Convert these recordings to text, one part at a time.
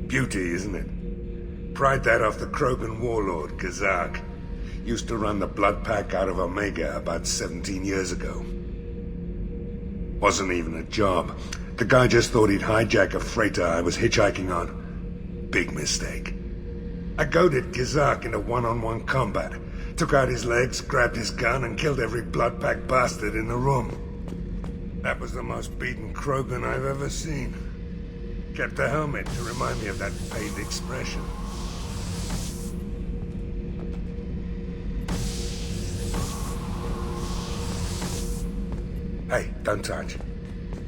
Beauty, isn't it? Pried that off the Krogan warlord, Kazak. Used to run the Blood Pack out of Omega about 17 years ago. Wasn't even a job. The guy just thought he'd hijack a freighter I was hitchhiking on. Big mistake. I goaded Kazak into one-on-one combat. Took out his legs, grabbed his gun, and killed every Blood Pack bastard in the room. That was the most beaten Krogan I've ever seen. Kept a helmet to remind me of that pained expression. Hey, don't touch.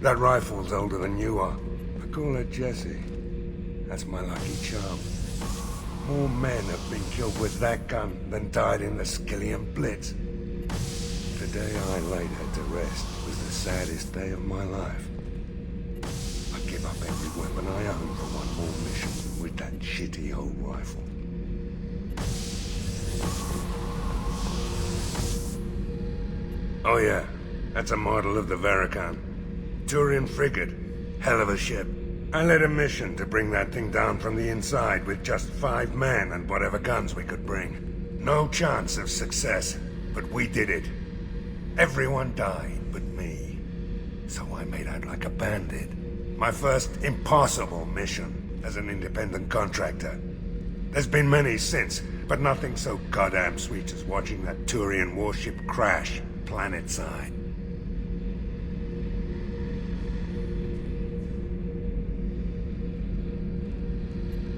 That rifle's older than you are. I call her Jessie. That's my lucky charm. More men have been killed with that gun than died in the Skillian Blitz. The day I laid her to rest was the saddest day of my life. I give up every weapon I own for one more mission with that shitty old rifle. Oh yeah, that's a model of the Verikan. Turian frigate. Hell of a ship. I led a mission to bring that thing down from the inside with just 5 men and whatever guns we could bring. No chance of success, but we did it. Everyone died but me. So I made out like a bandit. My first impossible mission as an independent contractor. There's been many since, but nothing so goddamn sweet as watching that Turian warship crash planetside.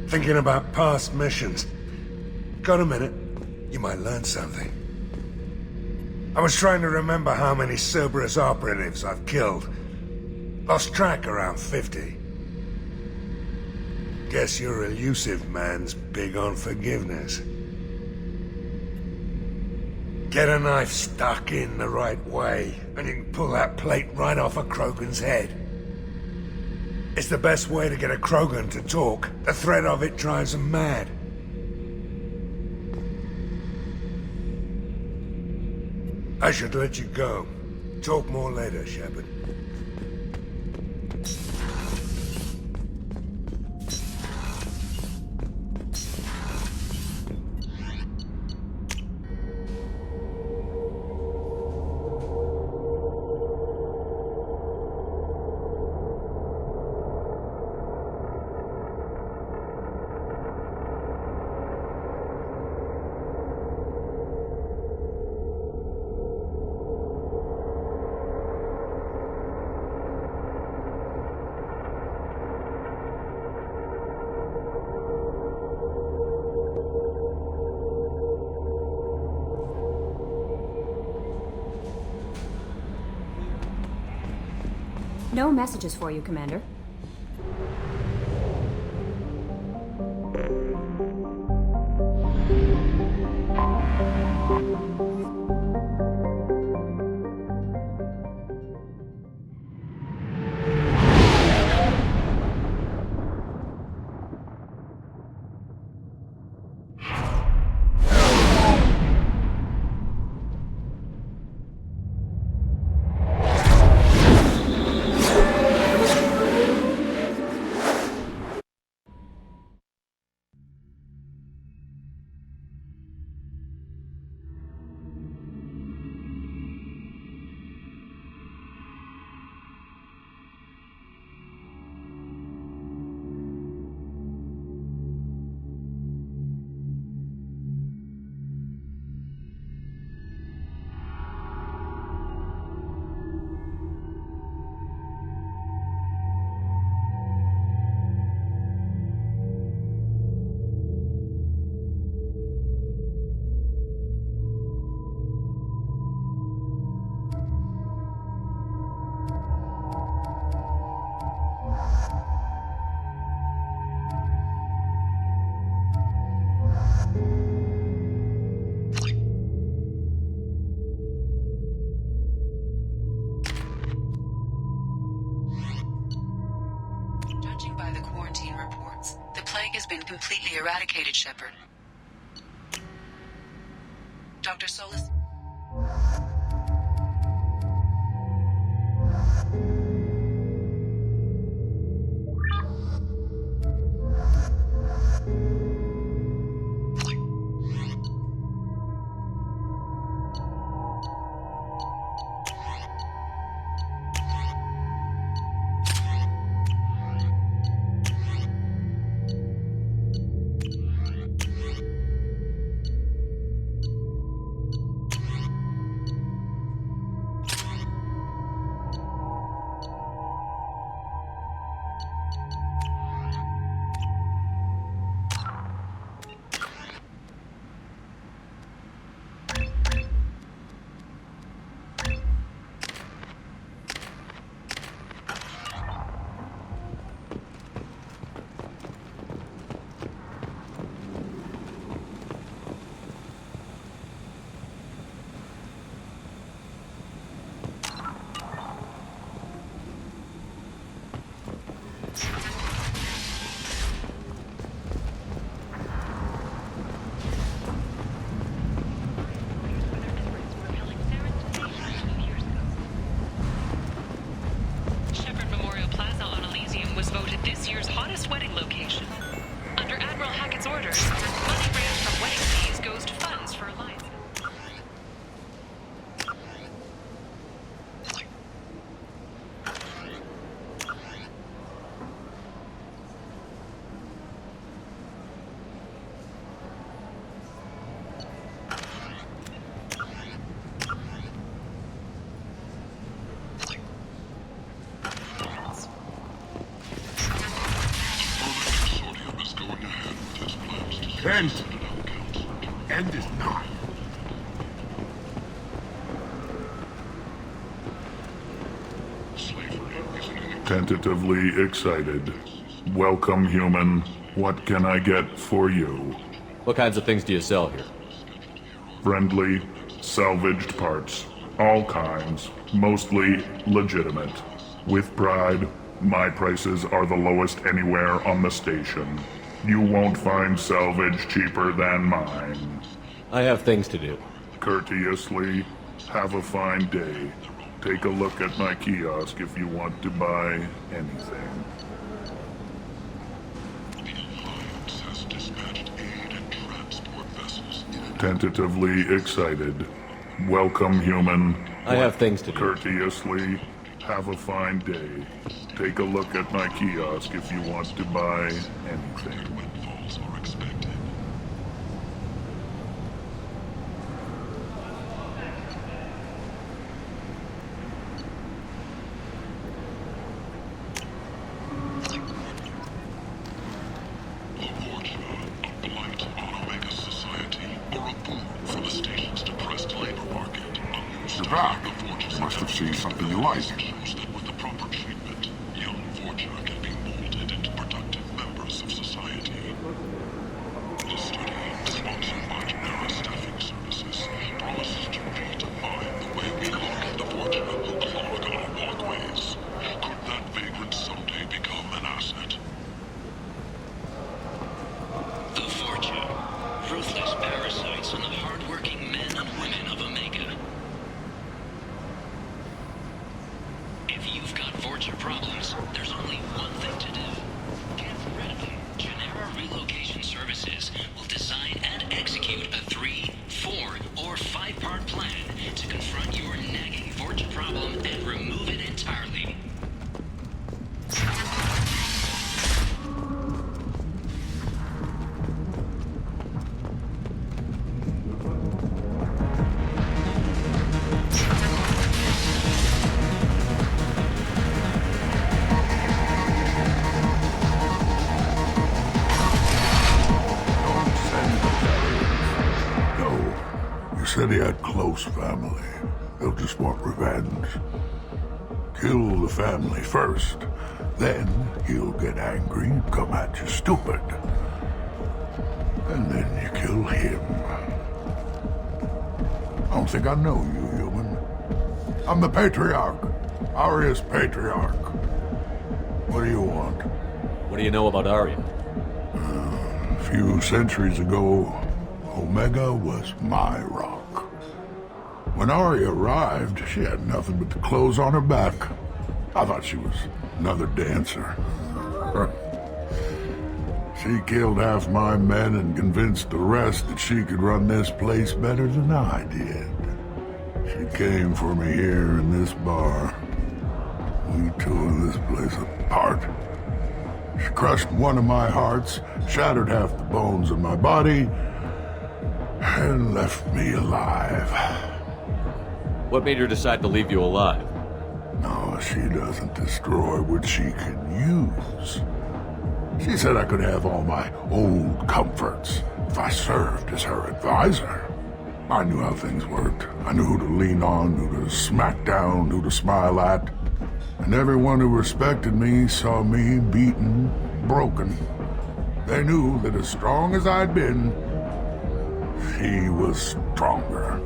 Thinking about past missions. Got a minute? You might learn something. I was trying to remember how many Cerberus operatives I've killed. Lost track around 50. Guess your elusive man's big on forgiveness. Get a knife stuck in the right way, and you can pull that plate right off a Krogan's head. It's the best way to get a Krogan to talk. The threat of it drives them mad. I should let you go. Talk more later, Shepard. No messages for you, Commander. Judging by the quarantine reports, the plague has been completely eradicated, Shepard. Dr. Solis... Shepard Memorial Plaza on Elysium was voted this year's hottest wedding location. Under Admiral Hackett's orders, money raised from wedding fees goes to funds for alliances. Kent! End is nigh. Tentatively excited. Welcome, human. What can I get for you? What kinds of things do you sell here? Friendly, salvaged parts. All kinds. Mostly legitimate. With pride, my prices are the lowest anywhere on the station. You won't find salvage cheaper than mine. I have things to do. Courteously, have a fine day. Take a look at my kiosk if you want to buy anything. The Alliance has dispatched aid and transport vessels in Tentatively excited. Welcome, human. I have things to do. Courteously, have a fine day. Take a look at my kiosk if you want to buy anything. windfalls are expected. A fortune, a blight on Omega society, or a boon for the station's depressed labor market. You're back. Must have seen something you like. Shows that with the proper treatment, close family. They'll just want revenge. Kill the family first, then he'll get angry and come at you stupid. And then you kill him. I don't think I know you, human. I'm the Patriarch. Aria's Patriarch. What do you want? What do you know about Arya? A few centuries ago, Omega was my rock. When Arya arrived, she had nothing but the clothes on her back. I thought she was another dancer. She killed half my men and convinced the rest that she could run this place better than I did. She came for me here in this bar. We tore this place apart. She crushed one of my hearts, shattered half the bones of my body, and left me alive. What made her decide to leave you alive? No, she doesn't destroy what she can use. She said I could have all my old comforts if I served as her advisor. I knew how things worked. I knew who to lean on, who to smack down, who to smile at. And everyone who respected me saw me beaten, broken. They knew that as strong as I'd been, she was stronger.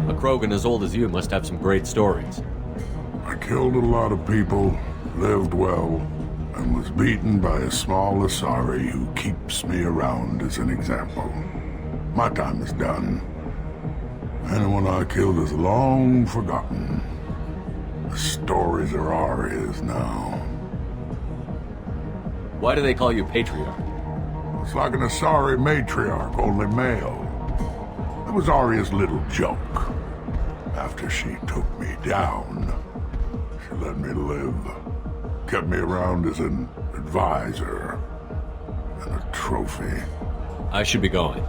A Krogan as old as you must have some great stories. I killed a lot of people, lived well, and was beaten by a small Asari who keeps me around as an example. My time is done. Anyone I killed is long forgotten. The stories are Arya's now. Why do they call you Patriarch? It's like an Asari matriarch, only male. It was Arya's little joke. After she took me down, she let me live. Kept me around as an advisor and a trophy. I should be going.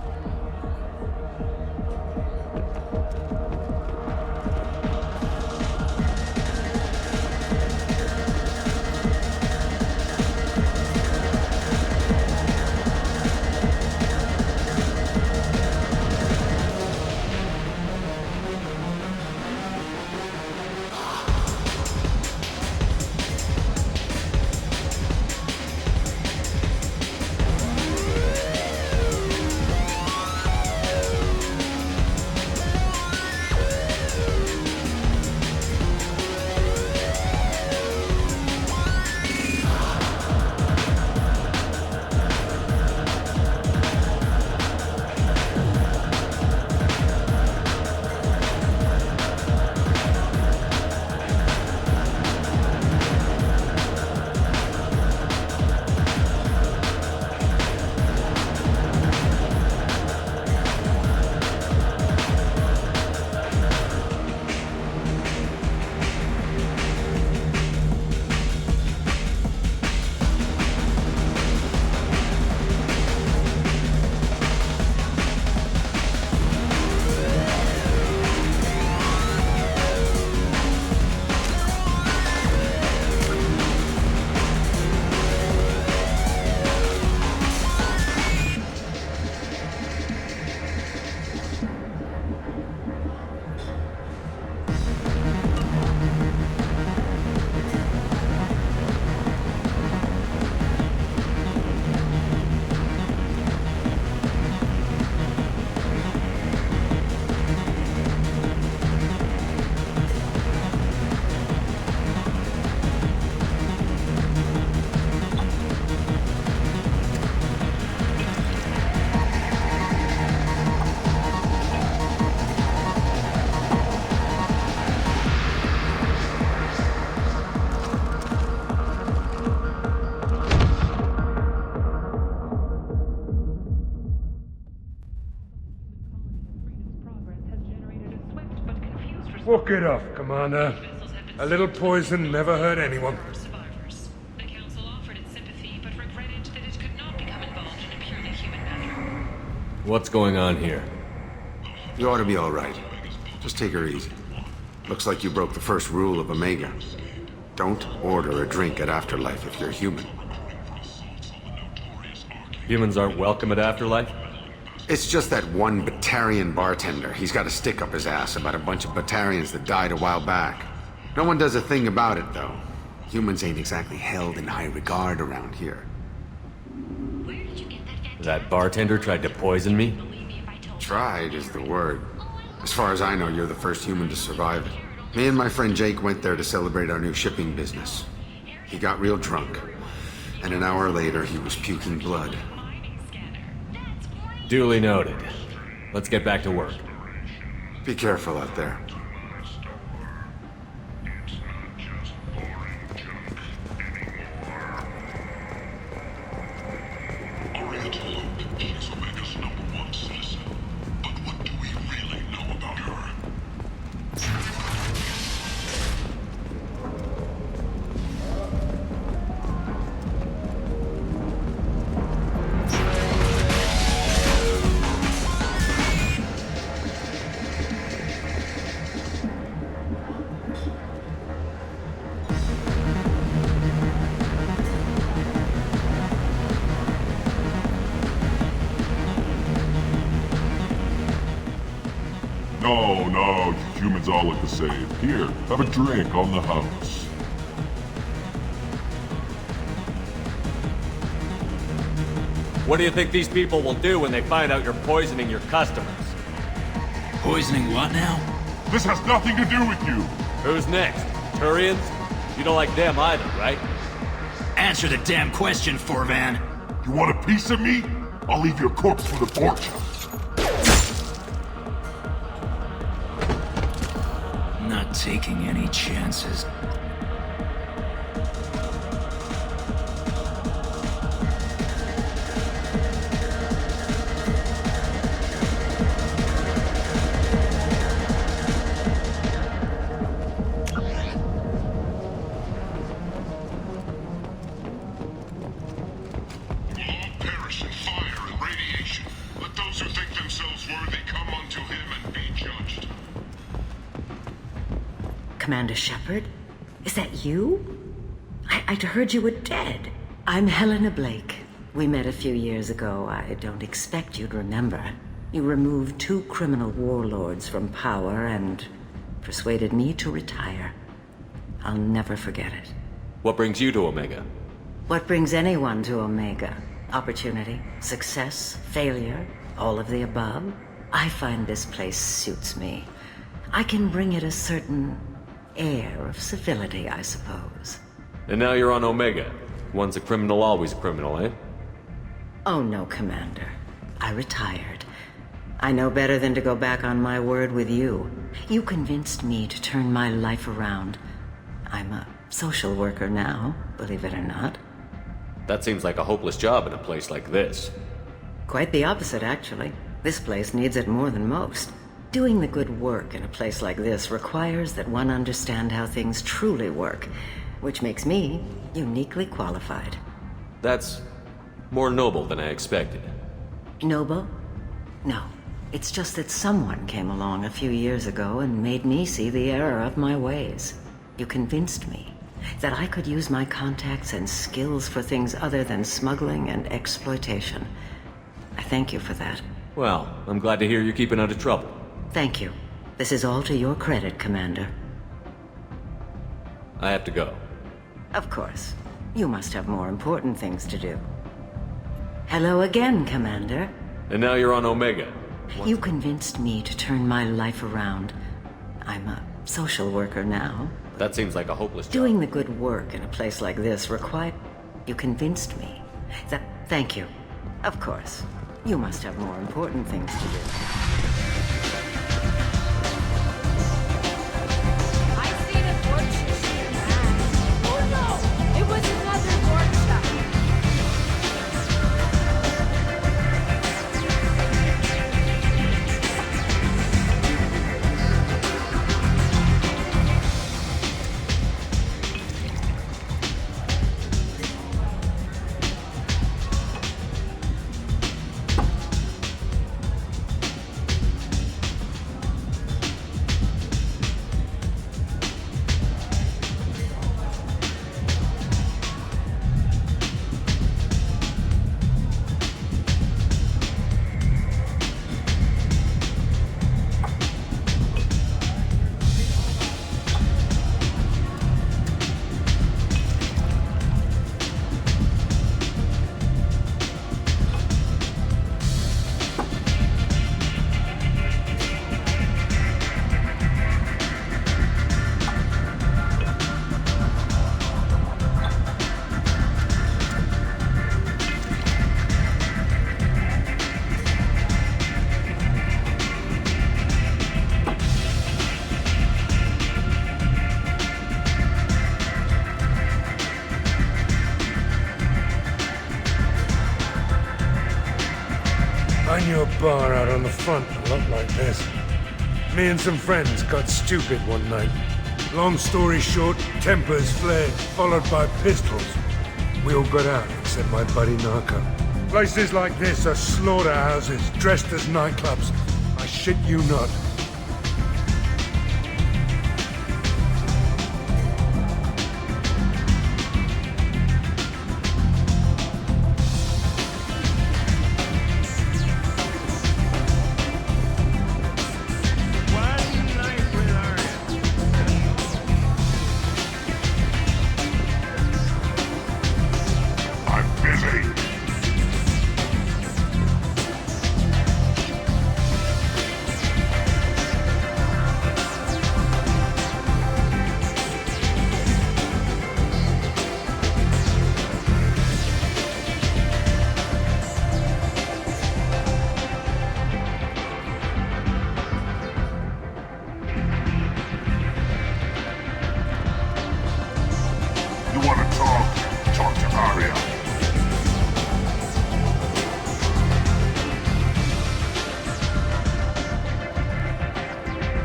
Walk it off, Commander. A little poison never hurt anyone. Survivors. The Council offered its sympathy, but regretted that it could not become involved in a purely human matter. What's going on here? You ought to be all right. Just take her easy. Looks like you broke the first rule of Omega. Don't order a drink at Afterlife if you're human. Humans aren't welcome at Afterlife? It's just that one Batarian bartender. He's got a stick up his ass about a bunch of Batarians that died a while back. No one does a thing about it, though. Humans ain't exactly held in high regard around here. That bartender tried to poison me? Tried is the word. As far as I know, you're the first human to survive it. Me and my friend Jake went there to celebrate our new shipping business. He got real drunk, and an hour later he was puking blood. Duly noted. Let's get back to work. Be careful out there. Oriental Oak is Omega's #1 citizen. But what do we really know about her? No, you humans all look the same. Here, have a drink on the house. What do you think these people will do when they find out you're poisoning your customers? Poisoning what now? This has nothing to do with you. Who's next? Turians? You don't like them either, right? Answer the damn question, Forvan. You want a piece of me? I'll leave your corpse for the fortune. Not taking any chances. Commander Shepard? Is that you? I'd heard you were dead. I'm Helena Blake. We met a few years ago. I don't expect you'd remember. You removed 2 criminal warlords from power and persuaded me to retire. I'll never forget it. What brings you to Omega? What brings anyone to Omega? Opportunity, success, failure, all of the above? I find this place suits me. I can bring it a certain air of civility, I suppose. And now you're on Omega. Once a criminal, always a criminal, eh? Oh no, Commander. I retired. I know better than to go back on my word with you. You convinced me to turn my life around. I'm a social worker now, believe it or not. That seems like a hopeless job in a place like this. Quite the opposite, actually. This place needs it more than most. Doing the good work in a place like this requires that one understand how things truly work, which makes me uniquely qualified. That's more noble than I expected. Noble? No. It's just that someone came along a few years ago and made me see the error of my ways. You convinced me that I could use my contacts and skills for things other than smuggling and exploitation. I thank you for that. Well, I'm glad to hear you're keeping out of trouble. Thank you. This is all to your credit, Commander. I have to go. Of course. You must have more important things to do. Hello again, Commander. And now you're on Omega. You convinced me to turn my life around. I'm a social worker now. That seems like a hopeless job. Doing the good work in a place like this required... You convinced me. Thank you. Of course. You must have more important things to do. your bar out on the front, a lot like this. Me and some friends got stupid one night. Long story short, tempers flared, followed by pistols. We all got out, except my buddy Narco. Places like this are slaughterhouses, dressed as nightclubs. I shit you not.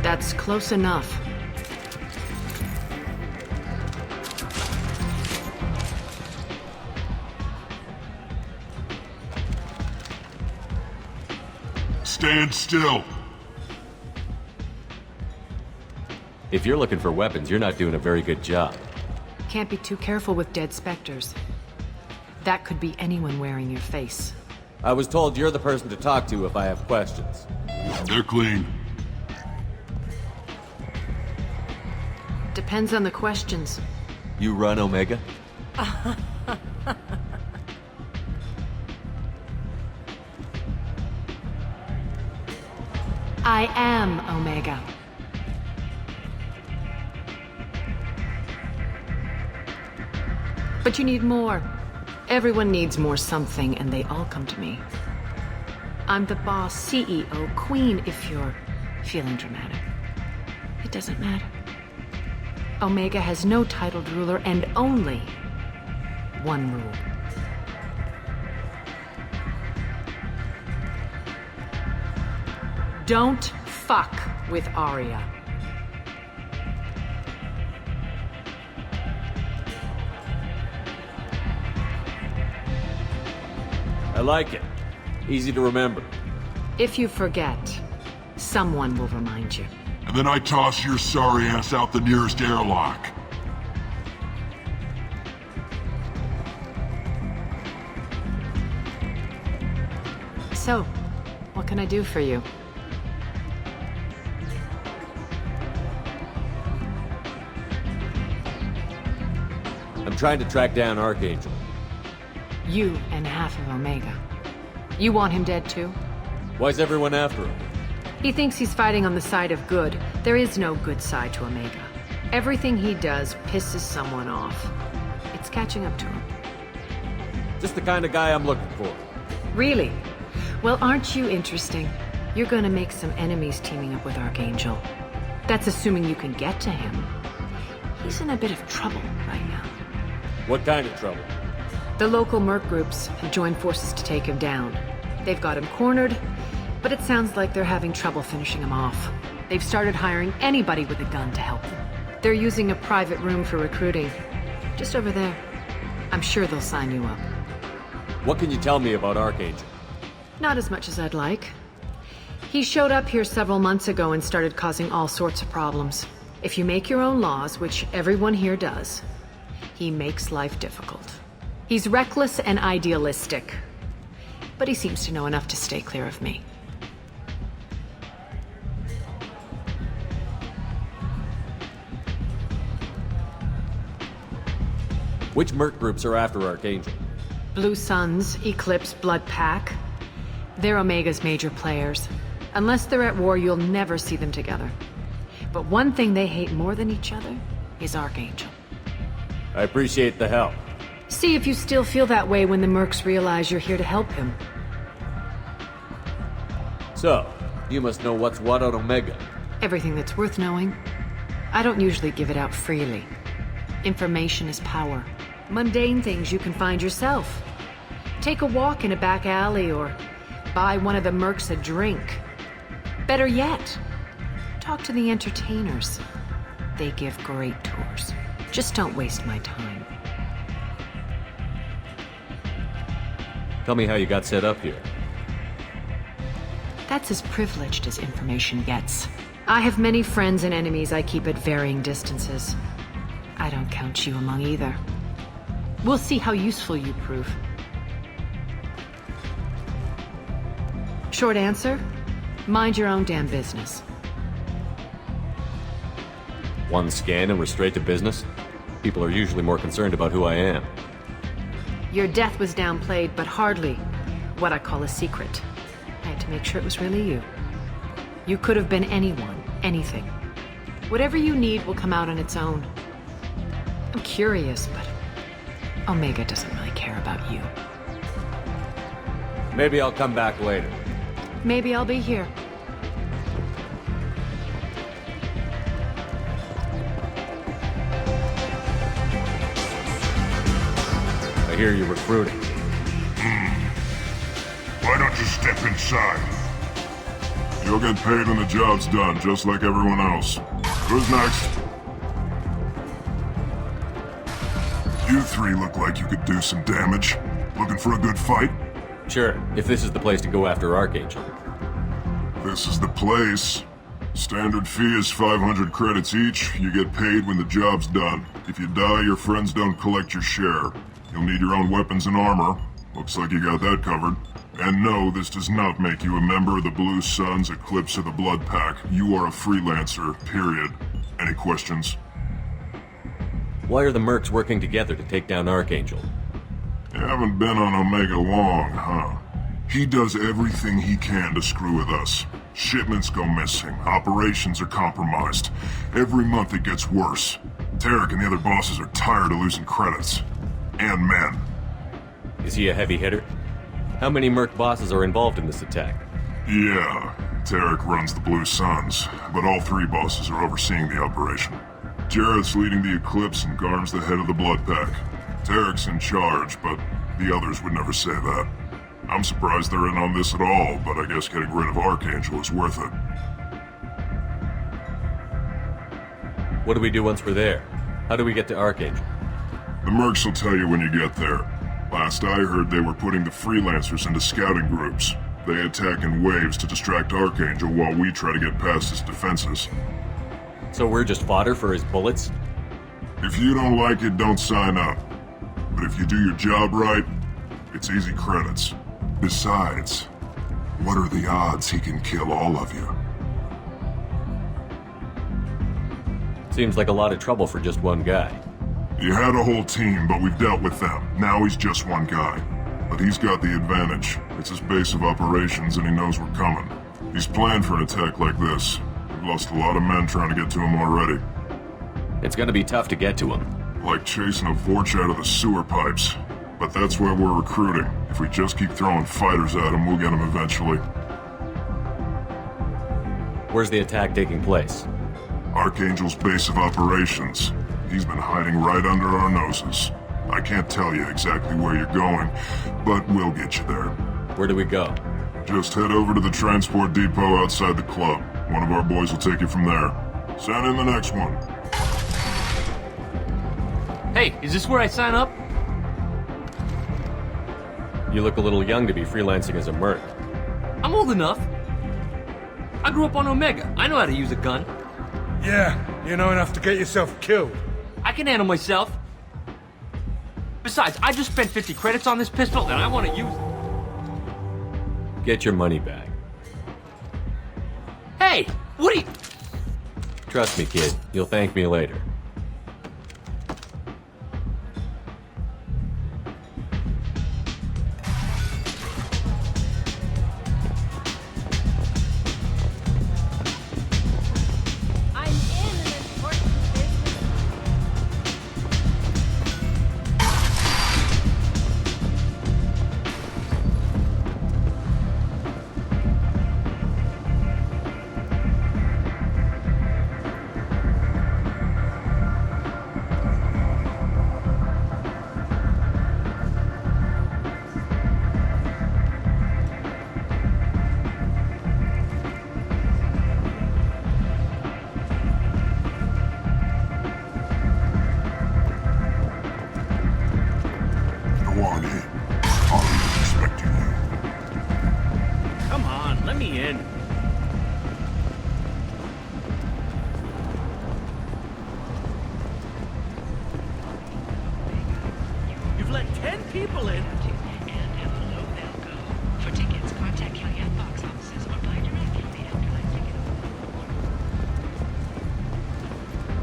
That's close enough. Stand still. If you're looking for weapons, you're not doing a very good job. Can't be too careful with dead specters. That could be anyone wearing your face. I was told you're the person to talk to if I have questions. They're clean. Depends on the questions. You run Omega? I am Omega. But you need more. Everyone needs more something, and they all come to me. I'm the boss, CEO, queen, if you're feeling dramatic. It doesn't matter. Omega has no titled ruler and only one rule. Don't fuck with Arya. I like it. Easy to remember. If you forget, someone will remind you. And then I toss your sorry ass out the nearest airlock. So, what can I do for you? I'm trying to track down Archangel. You and half of Omega. You want him dead too? Why's everyone after him? He thinks he's fighting on the side of good. There is no good side to Omega. Everything he does pisses someone off. It's catching up to him. Just the kind of guy I'm looking for. Really? Well, aren't you interesting? You're gonna make some enemies teaming up with Archangel. That's assuming you can get to him. He's in a bit of trouble right now. What kind of trouble? The local merc groups have joined forces to take him down. They've got him cornered, but it sounds like they're having trouble finishing him off. They've started hiring anybody with a gun to help them. They're using a private room for recruiting. Just over there. I'm sure they'll sign you up. What can you tell me about Archangel? Not as much as I'd like. He showed up here several months ago and started causing all sorts of problems. If you make your own laws, which everyone here does, he makes life difficult. He's reckless and idealistic, but he seems to know enough to stay clear of me. Which merc groups are after Archangel? Blue Suns, Eclipse, Blood Pack. They're Omega's major players. Unless they're at war, you'll never see them together. But one thing they hate more than each other is Archangel. I appreciate the help. See if you still feel that way when the mercs realize you're here to help him. So, you must know what's what on Omega. Everything that's worth knowing. I don't usually give it out freely. Information is power. Mundane things you can find yourself. Take a walk in a back alley or Buy one of the mercs a drink. Better yet, talk to the entertainers. They give great tours. Just don't waste my time. Tell me how you got set up here. That's as privileged as information gets. I have many friends and enemies I keep at varying distances. I don't count you among either. We'll see how useful you prove. Short answer? Mind your own damn business. One scan and we're straight to business? People are usually more concerned about who I am. Your death was downplayed, but hardly what I call a secret. I had to make sure it was really you. You could have been anyone, anything. Whatever you need will come out on its own. I'm curious, but Omega doesn't really care about you. Maybe I'll come back later. Maybe I'll be here. I hear you're recruiting. Why don't you step inside? You'll get paid when the job's done, just like everyone else. Who's next? You three look like you could do some damage. Looking for a good fight? Sure, if this is the place to go after Archangel. This is the place. Standard fee is 500 credits each. You get paid when the job's done. If you die, your friends don't collect your share. You'll need your own weapons and armor. Looks like you got that covered. And no, this does not make you a member of the Blue Suns, Eclipse, or the Blood Pack. You are a freelancer, period. Any questions? Why are the mercs working together to take down Archangel? You haven't been on Omega long, huh? He does everything he can to screw with us. Shipments go missing, operations are compromised. Every month it gets worse. Tarek and the other bosses are tired of losing credits. And men. Is he a heavy hitter? How many merc bosses are involved in this attack? Yeah, Tarek runs the Blue Suns, but all three bosses are overseeing the operation. Jareth's leading the Eclipse and Garm's the head of the Blood Pack. Tarek's in charge, but the others would never say that. I'm surprised they're in on this at all, but I guess getting rid of Archangel is worth it. What do we do once we're there? How do we get to Archangel? The mercs will tell you when you get there. Last I heard, they were putting the freelancers into scouting groups. They attack in waves to distract Archangel while we try to get past his defenses. So we're just fodder for his bullets? If you don't like it, don't sign up. But if you do your job right, it's easy credits. Besides, what are the odds he can kill all of you? Seems like a lot of trouble for just one guy. You had a whole team, but we've dealt with them. Now he's just one guy. But he's got the advantage. It's his base of operations and he knows we're coming. He's planned for an attack like this. We've lost a lot of men trying to get to him already. It's gonna be tough to get to him. Like chasing a Vorch out of the sewer pipes. But that's where we're recruiting. If we just keep throwing fighters at him, we'll get him eventually. Where's the attack taking place? Archangel's base of operations. He's been hiding right under our noses. I can't tell you exactly where you're going, but we'll get you there. Where do we go? Just head over to the transport depot outside the club. One of our boys will take you from there. Send in the next one. Hey, is this where I sign up? You look a little young to be freelancing as a merc. I'm old enough. I grew up on Omega. I know how to use a gun. Yeah, you know enough to get yourself killed. I can handle myself. Besides, I just spent 50 credits on this pistol and I want to use it. Get your money back. Hey, what are you... Trust me, kid. You'll thank me later.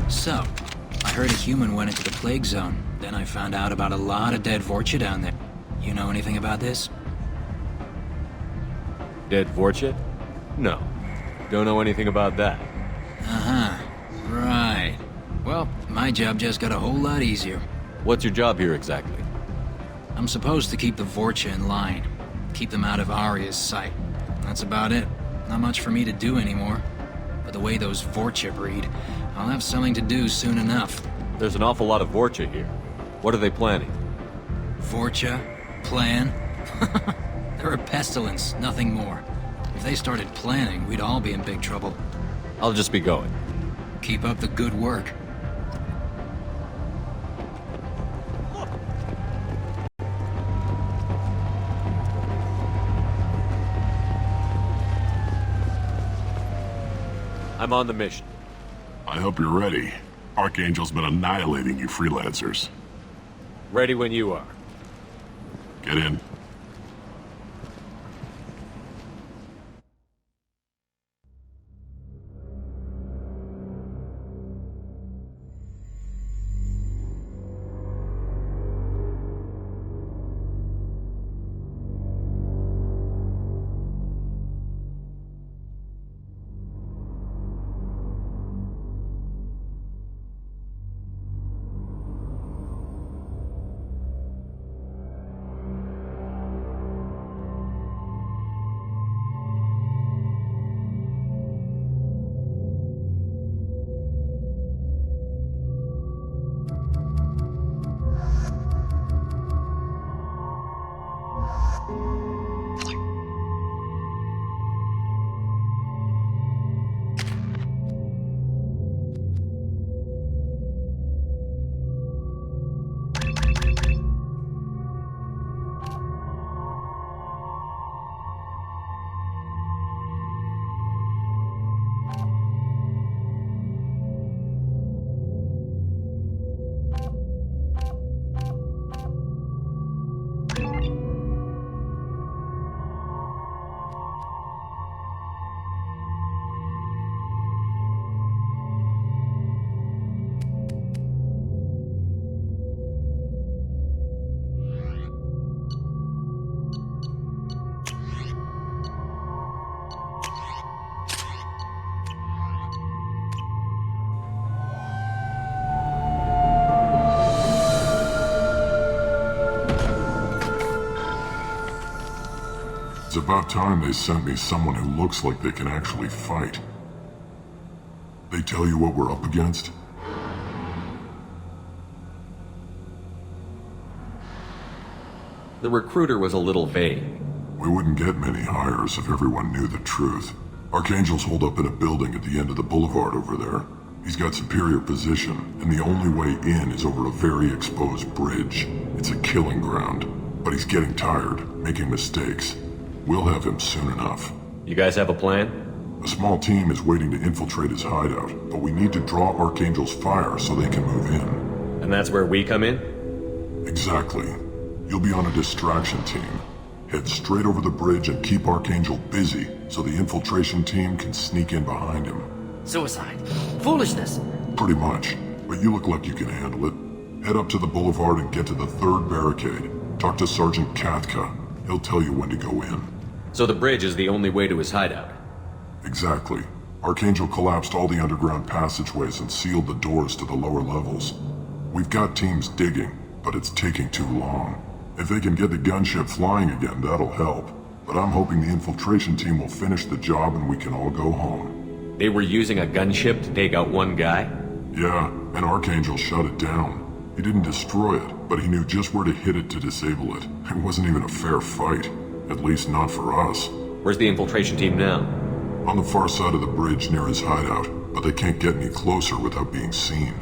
So, I heard a human went into the plague zone. Then I found out about a lot of dead Vorcha down there. You know anything about this? Dead Vorcha? No. Don't know anything about that. Uh-huh. Right. Well, my job just got a whole lot easier. What's your job here exactly? I'm supposed to keep the Vorcha in line. Keep them out of Arya's sight. That's about it. Not much for me to do anymore. But the way those Vorcha breed, I'll have something to do soon enough. There's an awful lot of Vorcha here. What are they planning? Vorcha? Plan? They're a pestilence, nothing more. If they started planning, we'd all be in big trouble. I'll just be going. Keep up the good work. I'm on the mission. I hope you're ready. Archangel's been annihilating you freelancers. Ready when you are. Get in. It's about time they sent me someone who looks like they can actually fight. They tell you what we're up against? The recruiter was a little vague. We wouldn't get many hires if everyone knew the truth. Archangel's holed up in a building at the end of the boulevard over there. He's got superior position, and the only way in is over a very exposed bridge. It's a killing ground, but he's getting tired, making mistakes. We'll have him soon enough. You guys have a plan? A small team is waiting to infiltrate his hideout, but we need to draw Archangel's fire so they can move in. And that's where we come in? Exactly. You'll be on a distraction team. Head straight over the bridge and keep Archangel busy so the infiltration team can sneak in behind him. Suicide. Foolishness. Pretty much, but you look like you can handle it. Head up to the boulevard and get to the third barricade. Talk to Sergeant Kathka. He'll tell you when to go in. So the bridge is the only way to his hideout? Exactly. Archangel collapsed all the underground passageways and sealed the doors to the lower levels. We've got teams digging, but it's taking too long. If they can get the gunship flying again, that'll help. But I'm hoping the infiltration team will finish the job and we can all go home. They were using a gunship to take out one guy? Yeah, and Archangel shut it down. He didn't destroy it, but he knew just where to hit it to disable it. It wasn't even a fair fight. At least not for us. Where's the infiltration team now? On the far side of the bridge near his hideout, but they can't get any closer without being seen.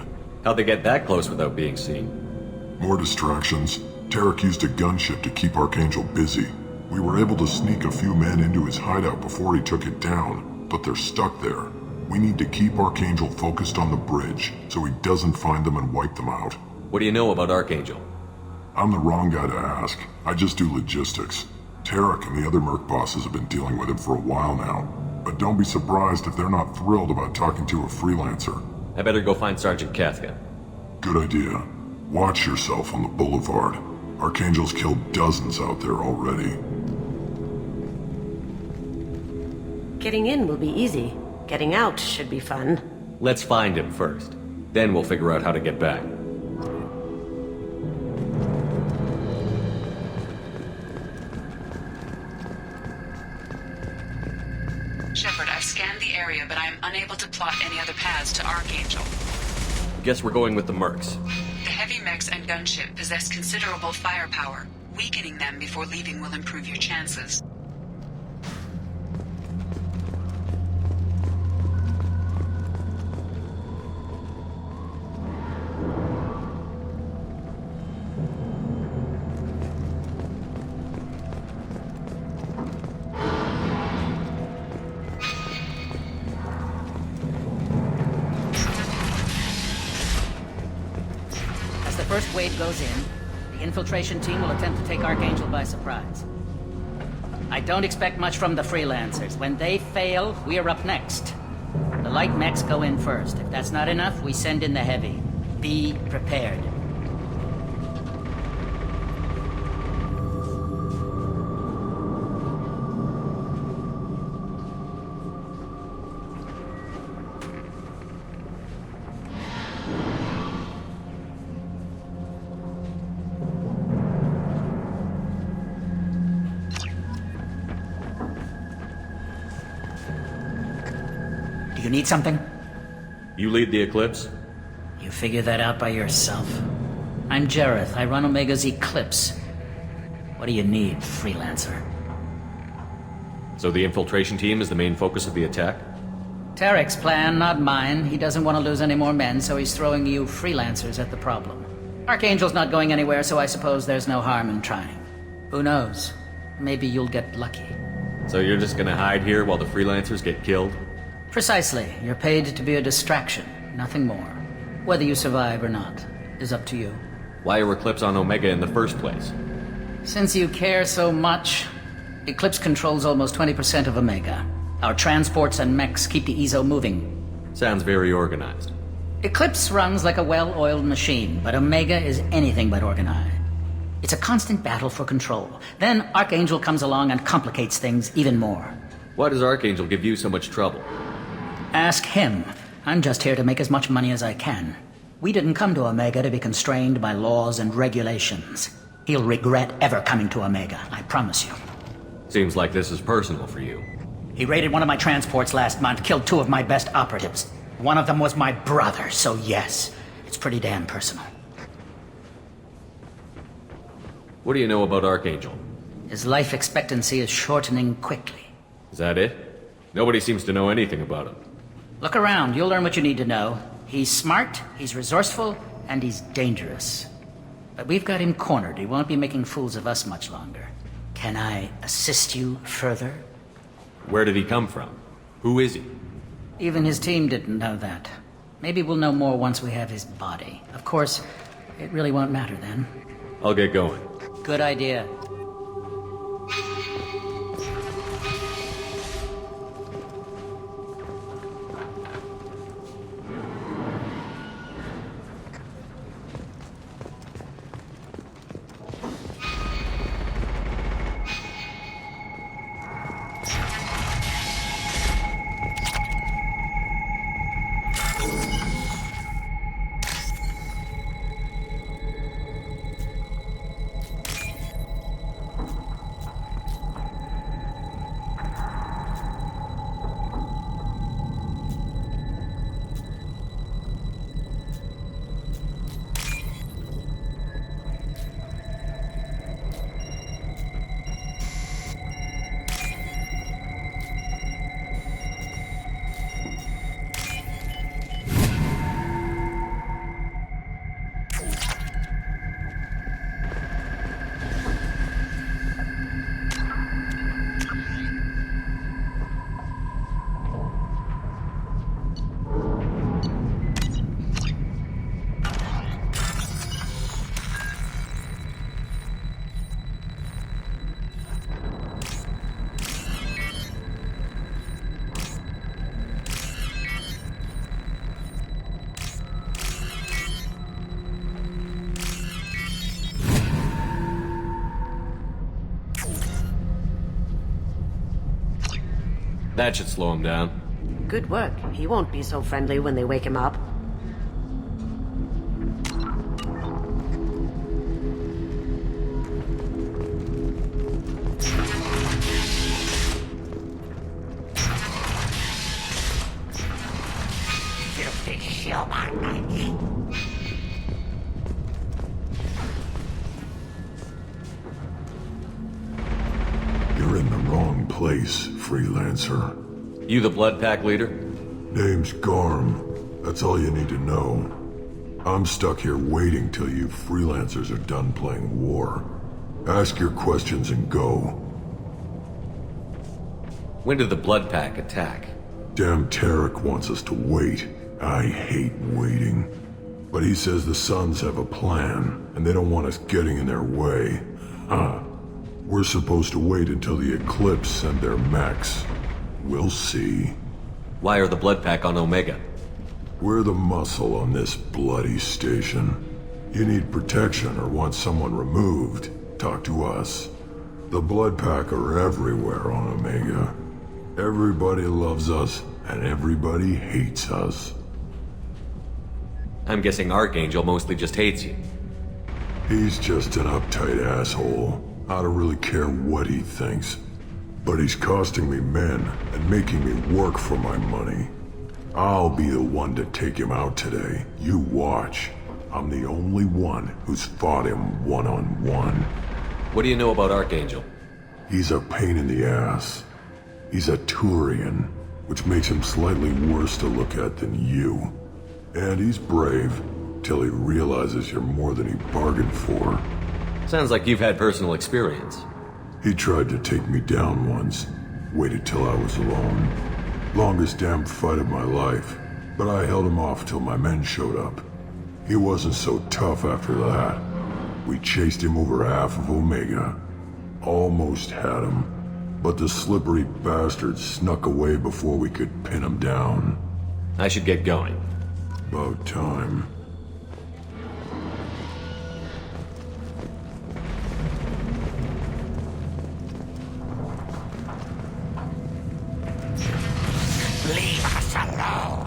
How'd they get that close without being seen? More distractions. Tarek used a gunship to keep Archangel busy. We were able to sneak a few men into his hideout before he took it down, but they're stuck there. We need to keep Archangel focused on the bridge, so he doesn't find them and wipe them out. What do you know about Archangel? I'm the wrong guy to ask. I just do logistics. Tarek and the other merc bosses have been dealing with him for a while now. But don't be surprised if they're not thrilled about talking to a freelancer. I better go find Sergeant Kethka. Good idea. Watch yourself on the boulevard. Archangel's killed dozens out there already. Getting in will be easy. Getting out should be fun. Let's find him first. Then we'll figure out how to get back. Shepard, I've scanned the area, but I am unable to plot any other paths to Archangel. Guess we're going with the Mercs. The heavy mechs and gunship possess considerable firepower. Weakening them before leaving will improve your chances. As the first wave goes in, the infiltration team will attempt to take Archangel by surprise. I don't expect much from the freelancers. When they fail, we're up next. The light mechs go in first. If that's not enough, we send in the heavy. Be prepared. You need something? You lead the Eclipse? You figure that out by yourself. I'm Jareth. I run Omega's Eclipse. What do you need, freelancer? So the infiltration team is the main focus of the attack? Tarek's plan, not mine. He doesn't want to lose any more men, so he's throwing you freelancers at the problem. Archangel's not going anywhere, so I suppose there's no harm in trying. Who knows? Maybe you'll get lucky. So you're just gonna hide here while the freelancers get killed? Precisely. You're paid to be a distraction, nothing more. Whether you survive or not is up to you. Why are Eclipse on Omega in the first place? Since you care so much, Eclipse controls almost 20% of Omega. Our transports and mechs keep the EZO moving. Sounds very organized. Eclipse runs like a well-oiled machine, but Omega is anything but organized. It's a constant battle for control. Then Archangel comes along and complicates things even more. Why does Archangel give you so much trouble? Ask him. I'm just here to make as much money as I can. We didn't come to Omega to be constrained by laws and regulations. He'll regret ever coming to Omega, I promise you. Seems like this is personal for you. He raided one of my transports last month, killed 2 of my best operatives. One of them was my brother, so yes, it's pretty damn personal. What do you know about Archangel? His life expectancy is shortening quickly. Is that it? Nobody seems to know anything about him. Look around, you'll learn what you need to know. He's smart, he's resourceful, and he's dangerous. But we've got him cornered. He won't be making fools of us much longer. Can I assist you further? Where did he come from? Who is he? Even his team didn't know that. Maybe we'll know more once we have his body. Of course, it really won't matter then. I'll get going. Good idea. That should slow him down. Good work. He won't be so friendly when they wake him up. You're in the wrong place, freelancer. You the Blood Pack leader? Name's Garm. That's all you need to know. I'm stuck here waiting till you freelancers are done playing war. Ask your questions and go. When did the Blood Pack attack? Damn Tarek wants us to wait. I hate waiting. But he says the Suns have a plan, and they don't want us getting in their way. We're supposed to wait until the Eclipse send their mechs. We'll see. Why are the Blood Pack on Omega? We're the muscle on this bloody station. You need protection or want someone removed, talk to us. The Blood Pack are everywhere on Omega. Everybody loves us, and everybody hates us. I'm guessing Archangel mostly just hates you. He's just an uptight asshole. I don't really care what he thinks. But he's costing me men and making me work for my money. I'll be the one to take him out today. You watch. I'm the only one who's fought him one-on-one. What do you know about Archangel? He's a pain in the ass. He's a Turian, which makes him slightly worse to look at than you. And he's brave, till he realizes you're more than he bargained for. Sounds like you've had personal experience. He tried to take me down once. Waited till I was alone. Longest damn fight of my life. But I held him off till my men showed up. He wasn't so tough after that. We chased him over half of Omega. Almost had him. But the slippery bastard snuck away before we could pin him down. I should get going. About time. Leave us alone.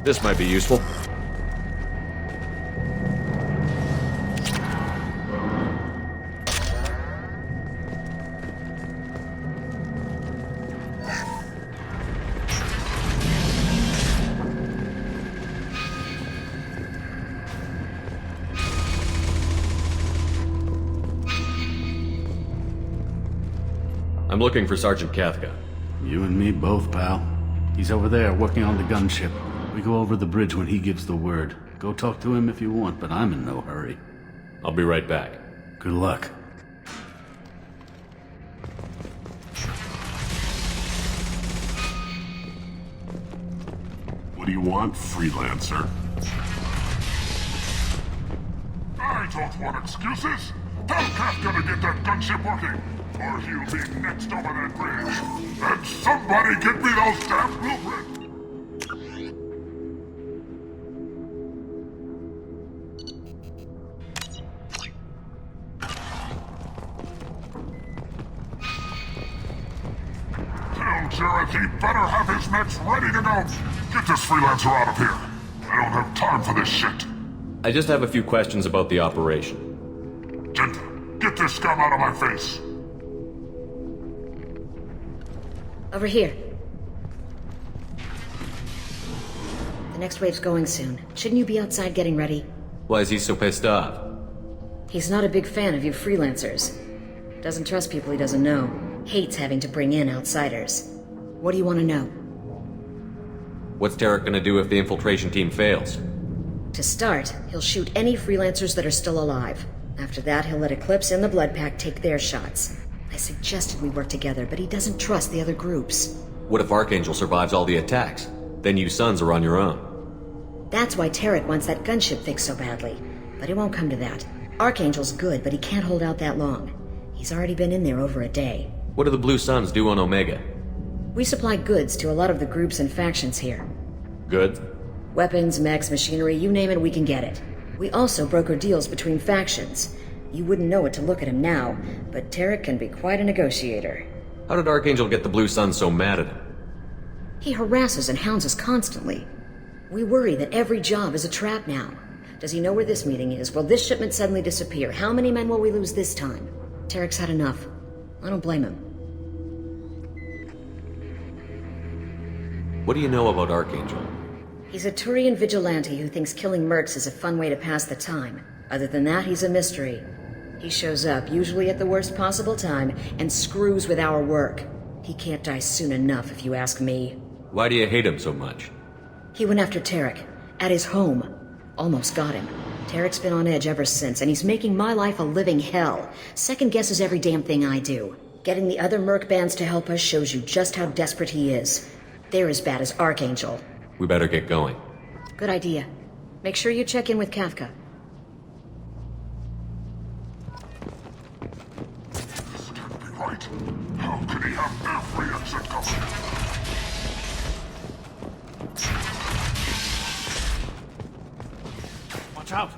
This might be useful. I'm looking for Sergeant Kafka. You and me both, pal. He's over there working on the gunship. We go over the bridge when he gives the word. Go talk to him if you want, but I'm in no hurry. I'll be right back. Good luck. What do you want, freelancer? I don't want excuses. Tell Kafka to get that gunship working, or he'll be next over that bridge. And somebody get me those damn blueprints! Jareth, he better have his mechs ready to go. Get this freelancer out of here. I don't have time for this shit. I just have a few questions about the operation. Gent, get this scum out of my face! Over here. The next wave's going soon. Shouldn't you be outside getting ready? Why is he so pissed off? He's not a big fan of you freelancers. Doesn't trust people he doesn't know. Hates having to bring in outsiders. What do you want to know? What's Tarek gonna do if the infiltration team fails? To start, he'll shoot any freelancers that are still alive. After that, he'll let Eclipse and the Blood Pack take their shots. I suggested we work together, but he doesn't trust the other groups. What if Archangel survives all the attacks? Then you sons are on your own. That's why Tarek wants that gunship fixed so badly. But it won't come to that. Archangel's good, but he can't hold out that long. He's already been in there over a day. What do the Blue Suns do on Omega? We supply goods to a lot of the groups and factions here. Goods? Weapons, mechs, machinery, you name it, we can get it. We also broker deals between factions. You wouldn't know it to look at him now, but Tarek can be quite a negotiator. How did Archangel get the Blue Suns so mad at him? He harasses and hounds us constantly. We worry that every job is a trap now. Does he know where this meeting is? Will this shipment suddenly disappear? How many men will we lose this time? Tarek's had enough. I don't blame him. What do you know about Archangel? He's a Turian vigilante who thinks killing mercs is a fun way to pass the time. Other than that, he's a mystery. He shows up, usually at the worst possible time, and screws with our work. He can't die soon enough, if you ask me. Why do you hate him so much? He went after Tarek, at his home. Almost got him. Tarek's been on edge ever since, and he's making my life a living hell. Second guesses every damn thing I do. Getting the other merc bands to help us shows you just how desperate he is. They're as bad as Archangel. We better get going. Good idea. Make sure you check in with Kafka. This can't be right. How could he have every exit covered? Watch out!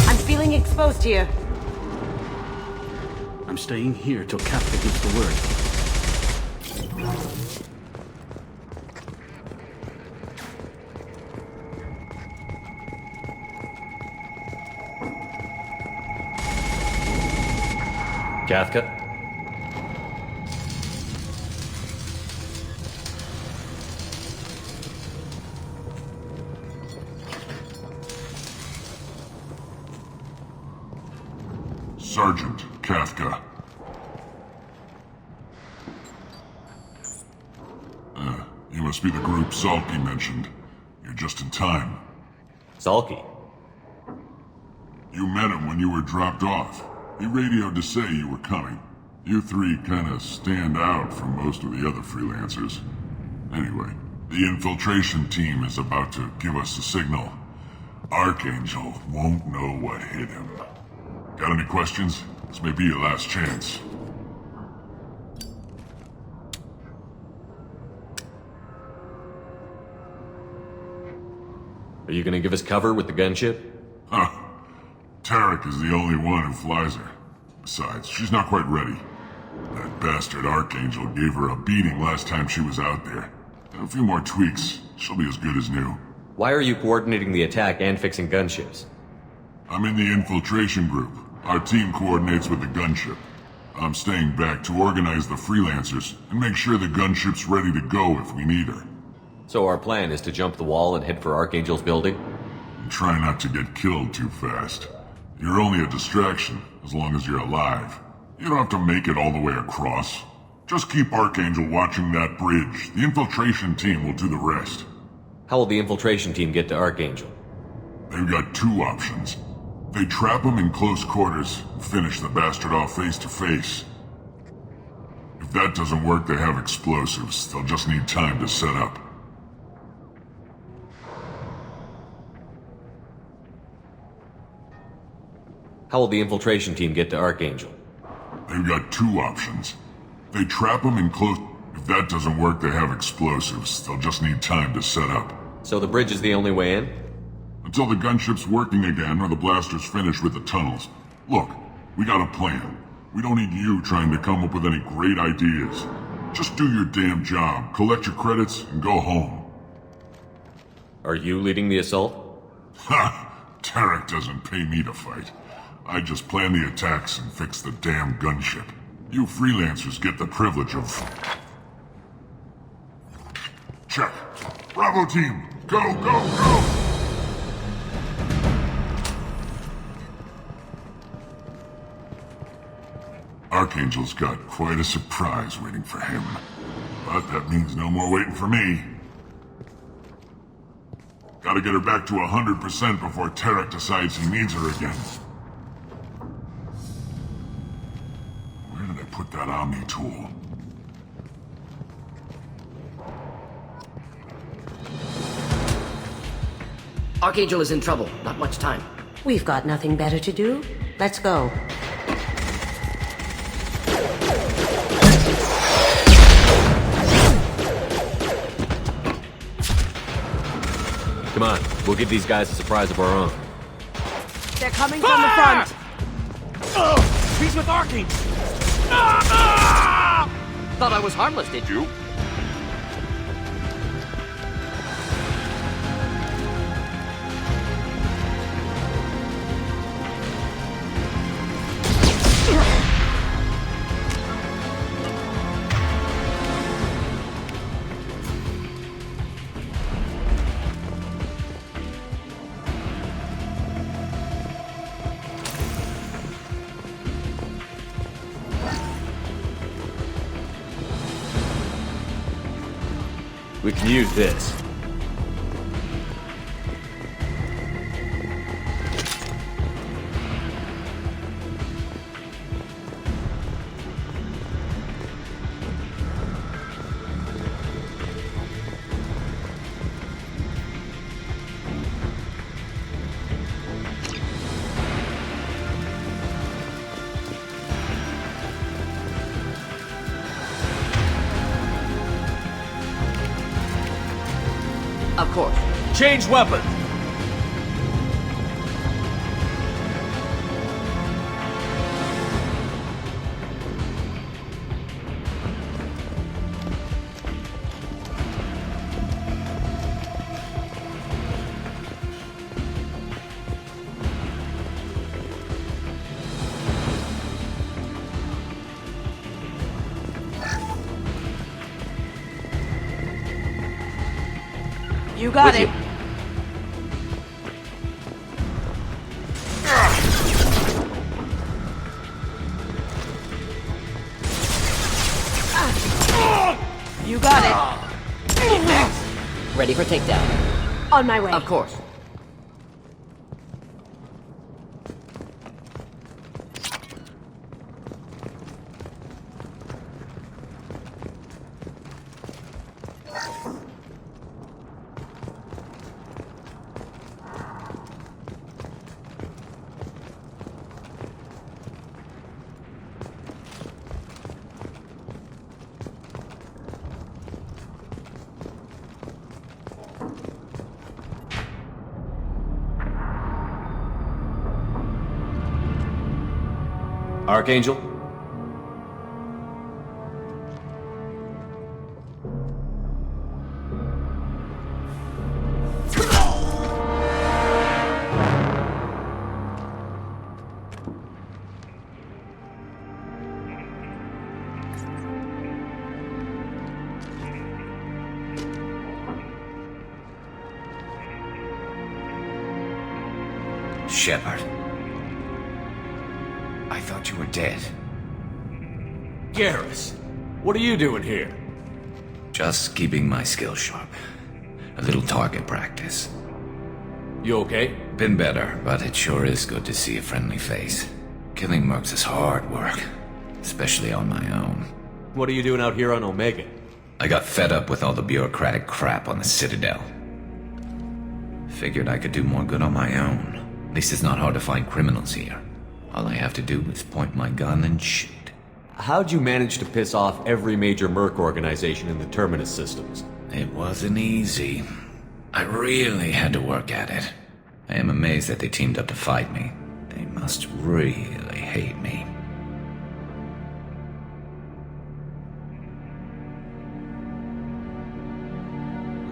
I'm feeling exposed here. I'm staying here till Kafka gives the word. Kafka? Sergeant Kafka. You must be the group Zalki mentioned. You're just in time. Zalki? You met him when you were dropped off. He radioed to say you were coming. You three kinda stand out from most of the other freelancers. Anyway, the infiltration team is about to give us the signal. Archangel won't know what hit him. Got any questions? This may be your last chance. Are you gonna give us cover with the gunship? Huh. Tarek is the only one who flies her. Besides, she's not quite ready. That bastard Archangel gave her a beating last time she was out there. A few more tweaks, she'll be as good as new. Why are you coordinating the attack and fixing gunships? I'm in the infiltration group. Our team coordinates with the gunship. I'm staying back to organize the freelancers and make sure the gunship's ready to go if we need her. So our plan is to jump the wall and head for Archangel's building? And try not to get killed too fast. You're only a distraction, as long as you're alive. You don't have to make it all the way across. Just keep Archangel watching that bridge. The infiltration team will do the rest. How will the infiltration team get to Archangel? They've got two options. They trap him in close quarters and finish the bastard off face to face. If that doesn't work, they have explosives. They'll just need time to set up. How will the infiltration team get to Archangel? They've got two options. They trap him in close... If that doesn't work, they have explosives. They'll just need time to set up. So the bridge is the only way in? Until the gunship's working again or the blasters finish with the tunnels. Look, we got a plan. We don't need you trying to come up with any great ideas. Just do your damn job, collect your credits, and go home. Are you leading the assault? Ha! Tarek doesn't pay me to fight. I just plan the attacks and fix the damn gunship. You freelancers get the privilege of... Check. Bravo team, go, go, go! Archangel's got quite a surprise waiting for him. But that means no more waiting for me. Gotta get her back to 100% before Tarek decides he needs her again. Where did I put that Omni tool? Archangel is in trouble. Not much time. We've got nothing better to do. Let's go. Come on, we'll give these guys a surprise of our own. They're coming from the front. He's with Arcane! Thought I was harmless, did you? We can use this. Of course. Change weapon! You got it. You got it. Next. Ready for takedown. On my way. Of course. Archangel? Shepard. I thought you were dead. Garrus, what are you doing here? Just keeping my skills sharp. A little target practice. You okay? Been better, but it sure is good to see a friendly face. Killing mercs is hard work, especially on my own. What are you doing out here on Omega? I got fed up with all the bureaucratic crap on the Citadel. Figured I could do more good on my own. At least it's not hard to find criminals here. All I have to do is point my gun and shoot. How'd you manage to piss off every major merc organization in the Terminus systems? It wasn't easy. I really had to work at it. I am amazed that they teamed up to fight me. They must really hate me.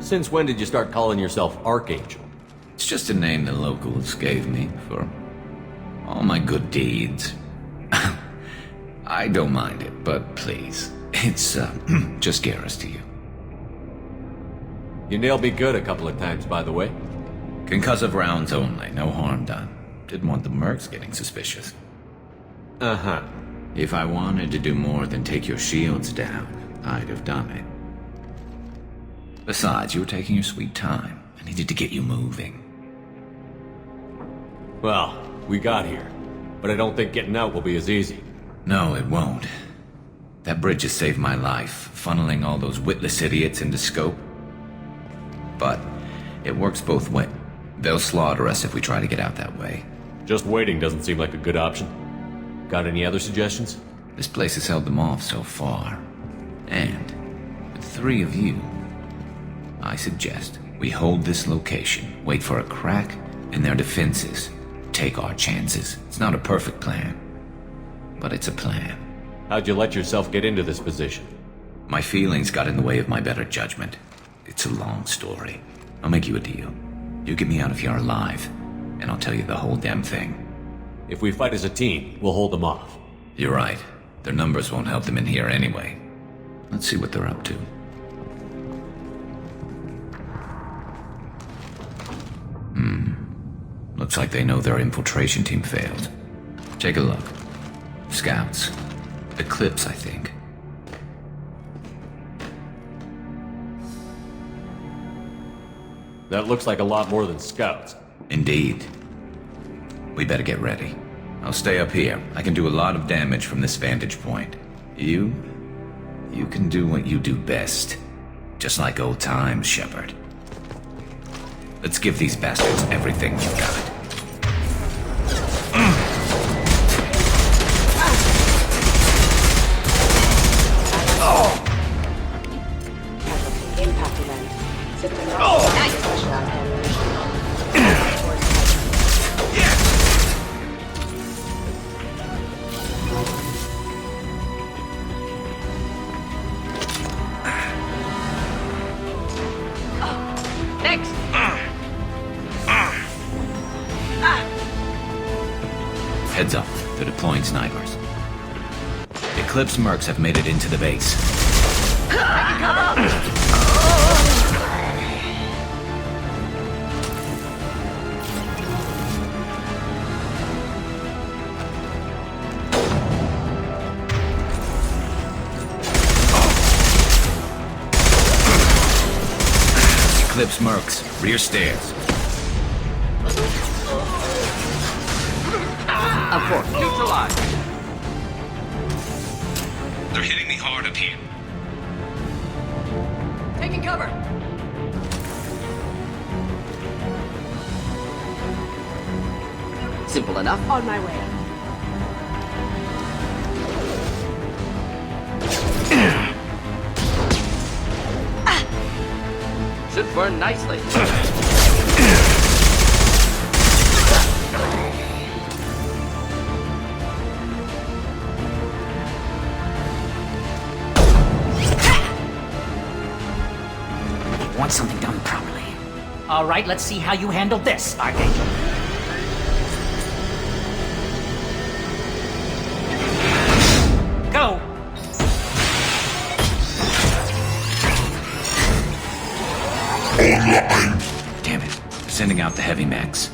Since when did you start calling yourself Archangel? It's just a name the locals gave me for all my good deeds. I don't mind it, but please, it's just Garrus to you. You nailed me good a couple of times, by the way. Concussive rounds only, no harm done. Didn't want the mercs getting suspicious. Uh-huh. If I wanted to do more than take your shields down, I'd have done it. Besides, you were taking your sweet time. I needed to get you moving. Well, we got here, but I don't think getting out will be as easy. No, it won't. That bridge has saved my life, funneling all those witless idiots into scope. But it works both ways. They'll slaughter us if we try to get out that way. Just waiting doesn't seem like a good option. Got any other suggestions? This place has held them off so far. And with 3 of you, I suggest we hold this location, wait for a crack in their defenses, take our chances. It's not a perfect plan, but it's a plan. How'd you let yourself get into this position? My feelings got in the way of my better judgment. It's a long story. I'll make you a deal. You get me out of here alive, and I'll tell you the whole damn thing. If we fight as a team, we'll hold them off. You're right. Their numbers won't help them in here anyway. Let's see what they're up to. Looks like they know their infiltration team failed. Take a look. Scouts. Eclipse, I think. That looks like a lot more than scouts. Indeed. We better get ready. I'll stay up here. I can do a lot of damage from this vantage point. You can do what you do best. Just like old times, Shepard. Let's give these bastards everything you got. Impact event. System Next! Heads up, they're deploying snipers. Eclipse mercs have made it into the base. Eclipse mercs, rear stairs. Of course. Neutralized. They're hitting me hard up here. Taking cover! Simple enough. on my way. Should burn nicely. Want something done properly. All right, let's see how you handle this, Archangel. Go! Damn it. Sending out the heavy mechs.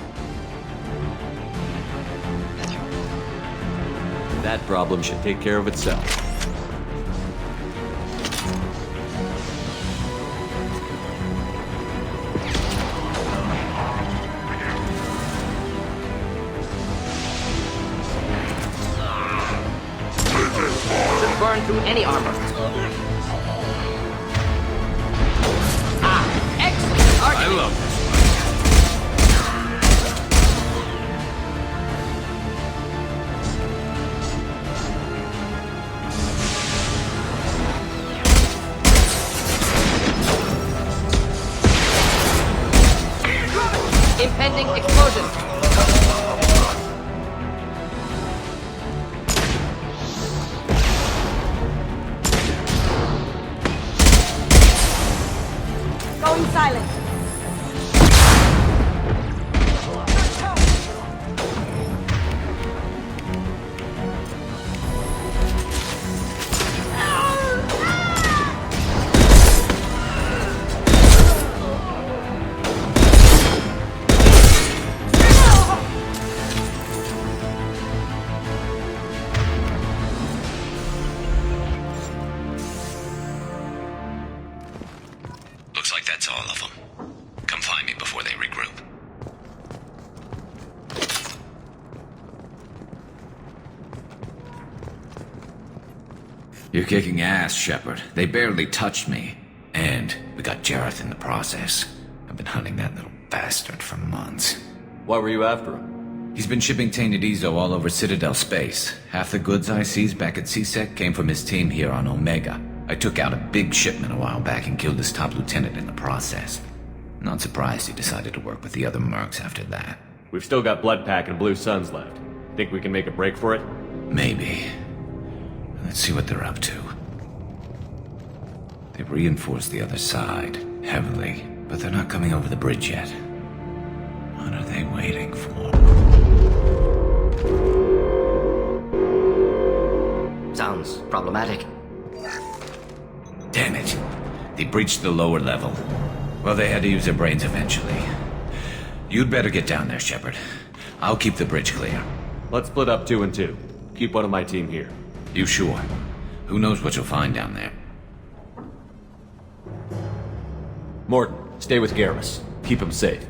That problem should take care of itself. Should burn through any armor. Excellent. I love this. Impending explosion. That's all of them. Come find me before they regroup. You're kicking ass, Shepard. They barely touched me. And we got Jareth in the process. I've been hunting that little bastard for months. Why were you after him? He's been shipping tainted Ezo all over Citadel space. Half the goods I seized back at C-Sec came from his team here on Omega. I took out a big shipment a while back and killed his top lieutenant in the process. Not surprised he decided to work with the other mercs after that. We've still got Bloodpack and Blue Suns left. Think we can make a break for it? Maybe. Let's see what they're up to. They've reinforced the other side, heavily, but they're not coming over the bridge yet. What are they waiting for? Sounds problematic. Damn it. They breached the lower level. Well, they had to use their brains eventually. You'd better get down there, Shepard. I'll keep the bridge clear. Let's split up 2 and 2. Keep one of my team here. You sure? Who knows what you'll find down there? Morton, stay with Garrus. Keep him safe.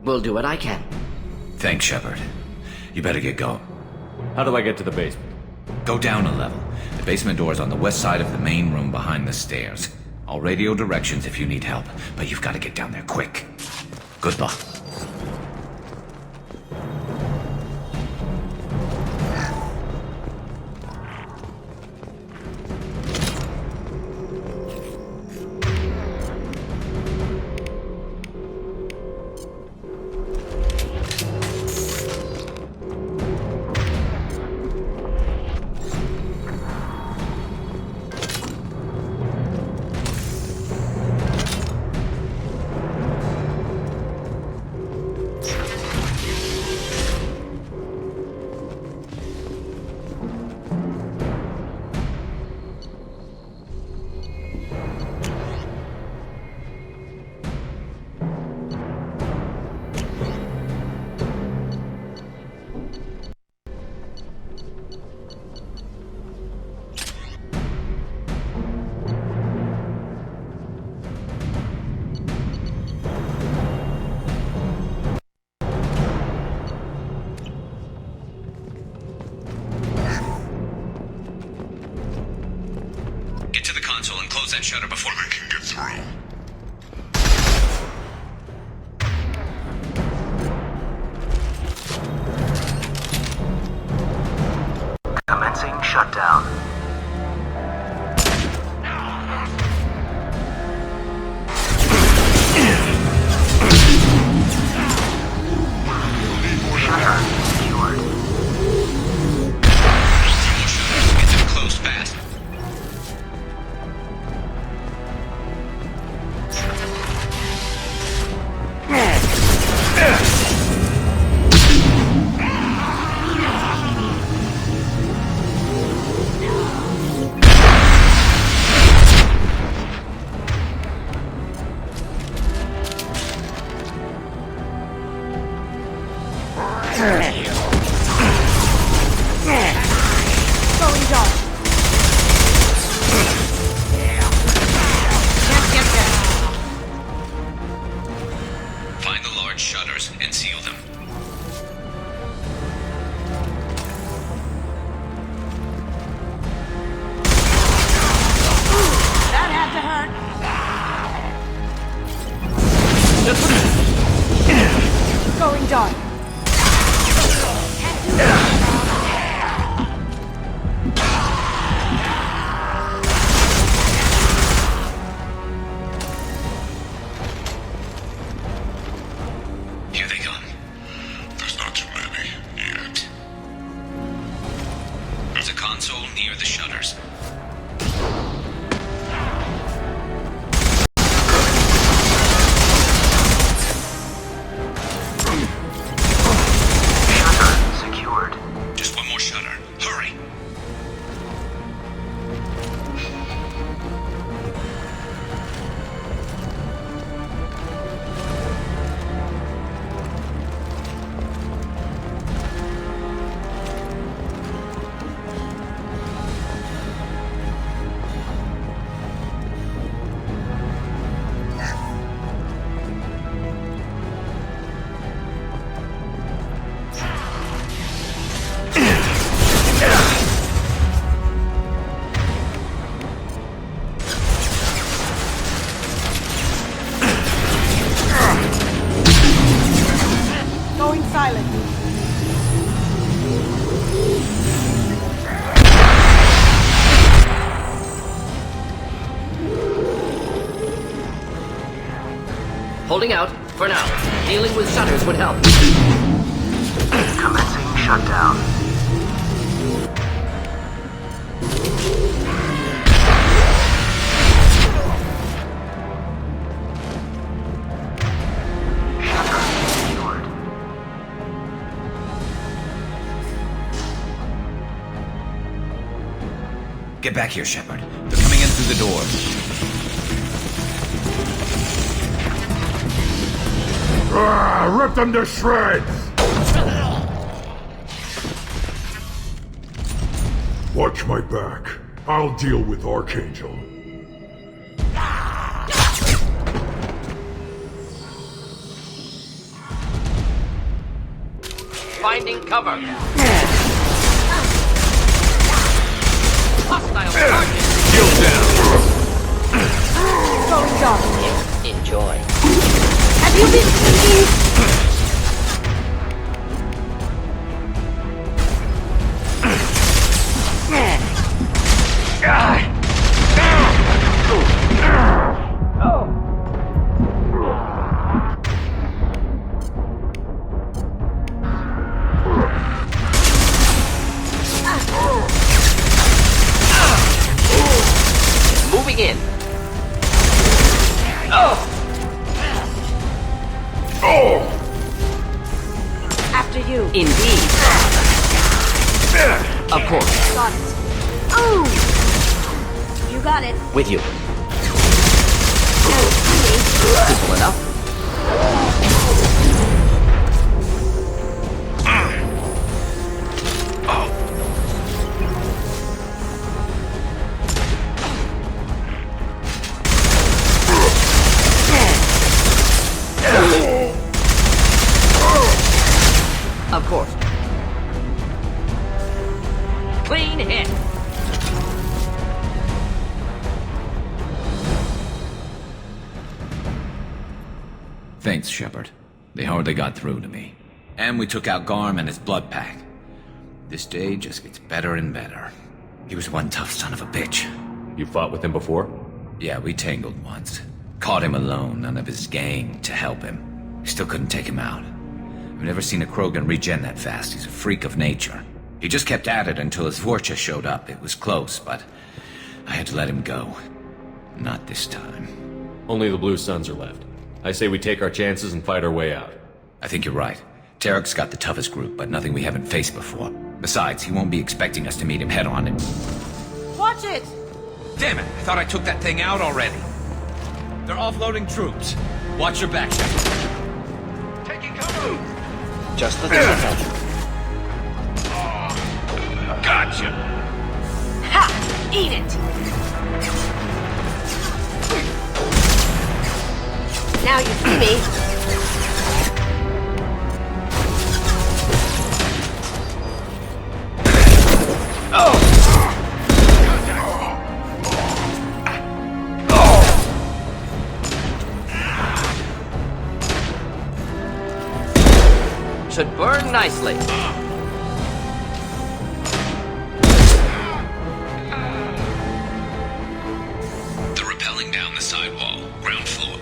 We'll do what I can. Thanks, Shepard. You better get going. How do I get to the basement? Go down a level. The basement door is on the west side of the main room behind the stairs. I'll radio directions if you need help, but you've got to get down there quick. Good luck. That shutter before they can get through. Commencing shutdown. Shutter secured. Get them closed fast. Going dark. Here they come. There's not too many yet. There's a console near the shutters. Just one more shutter. Hurry! Holding out, for now. Dealing with shutters would help. Commencing shutdown. Get back here, Shepard. They're coming in through the door. Rip them to shreds! Watch my back. I'll deal with Archangel. Finding cover. Hostile target. Going dark. Enjoy. Have you been thinking? Moving in. After you. Indeed. Of course. Got it. Ooh! You got it. With you. Simple enough. Of course. Clean hit. Thanks, Shepard. They hardly got through to me. And we took out Garm and his blood pack. This day just gets better and better. He was one tough son of a bitch. You fought with him before? Yeah, we tangled once. Caught him alone, none of his gang to help him. Still couldn't take him out. I've never seen a Krogan regen that fast. He's a freak of nature. He just kept at it until his Vorcha showed up. It was close, but I had to let him go. Not this time. Only the Blue Suns are left. I say we take our chances and fight our way out. I think you're right. Tarek's got the toughest group, but nothing we haven't faced before. Besides, he won't be expecting us to meet him head-on and... Watch it! Damn it! I thought I took that thing out already. They're offloading troops. Watch your back, Shepard. Taking cover. Just the thing to catch. Gotcha! Ha! Eat it! Now you see me. Should burn nicely. They're rappelling down the sidewall, ground floor.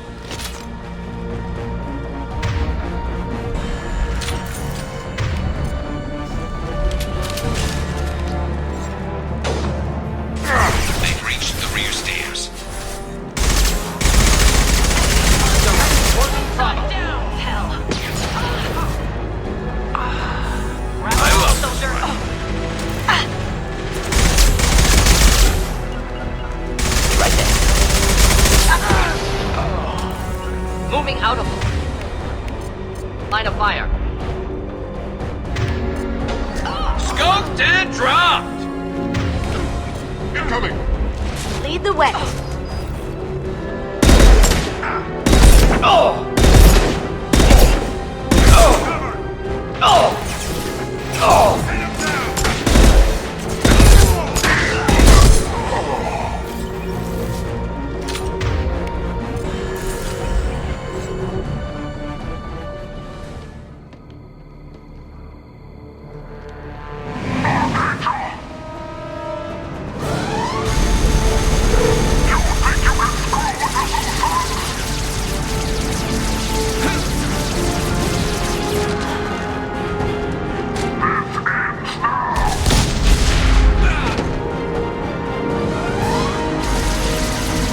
They've reached the rear stairs. Moving out of line of fire. Scoped and dropped! Incoming! Lead the way.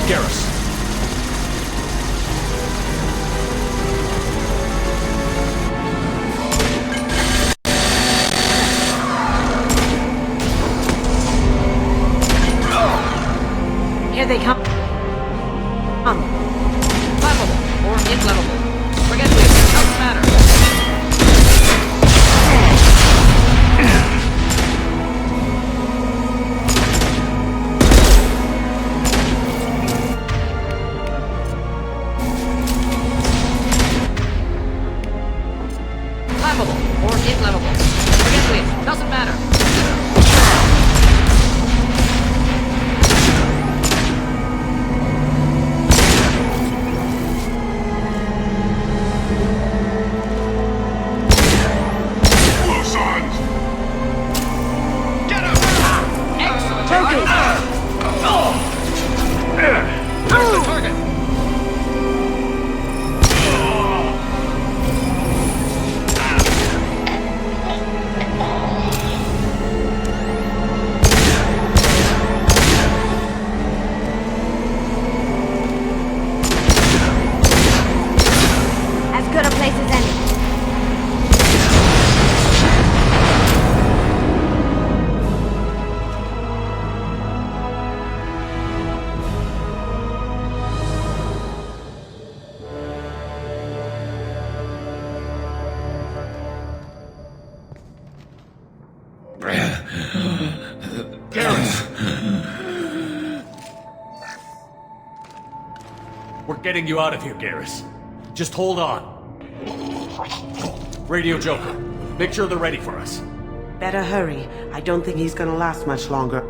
Garrus. Here they come. Flammable or inflammable. Forget this. Doesn't matter. Flammable or inflammable. Forget this. Doesn't matter. We're getting you out of here, Garrus. Just hold on. Radio Joker, make sure they're ready for us. Better hurry. I don't think he's gonna last much longer.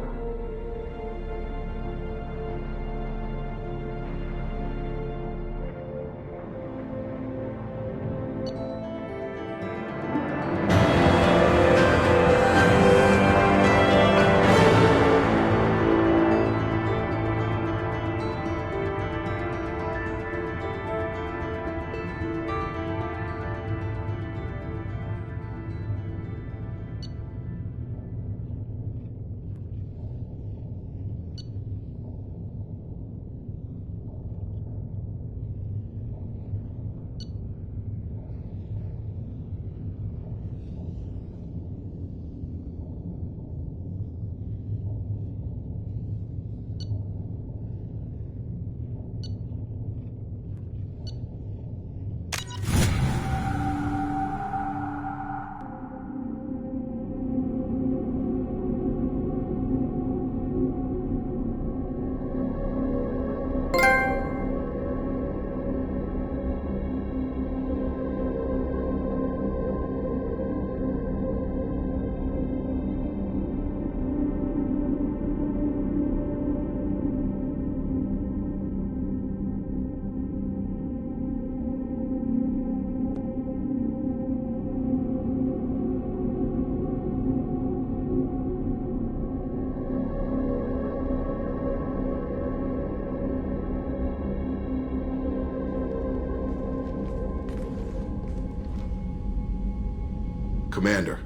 Commander,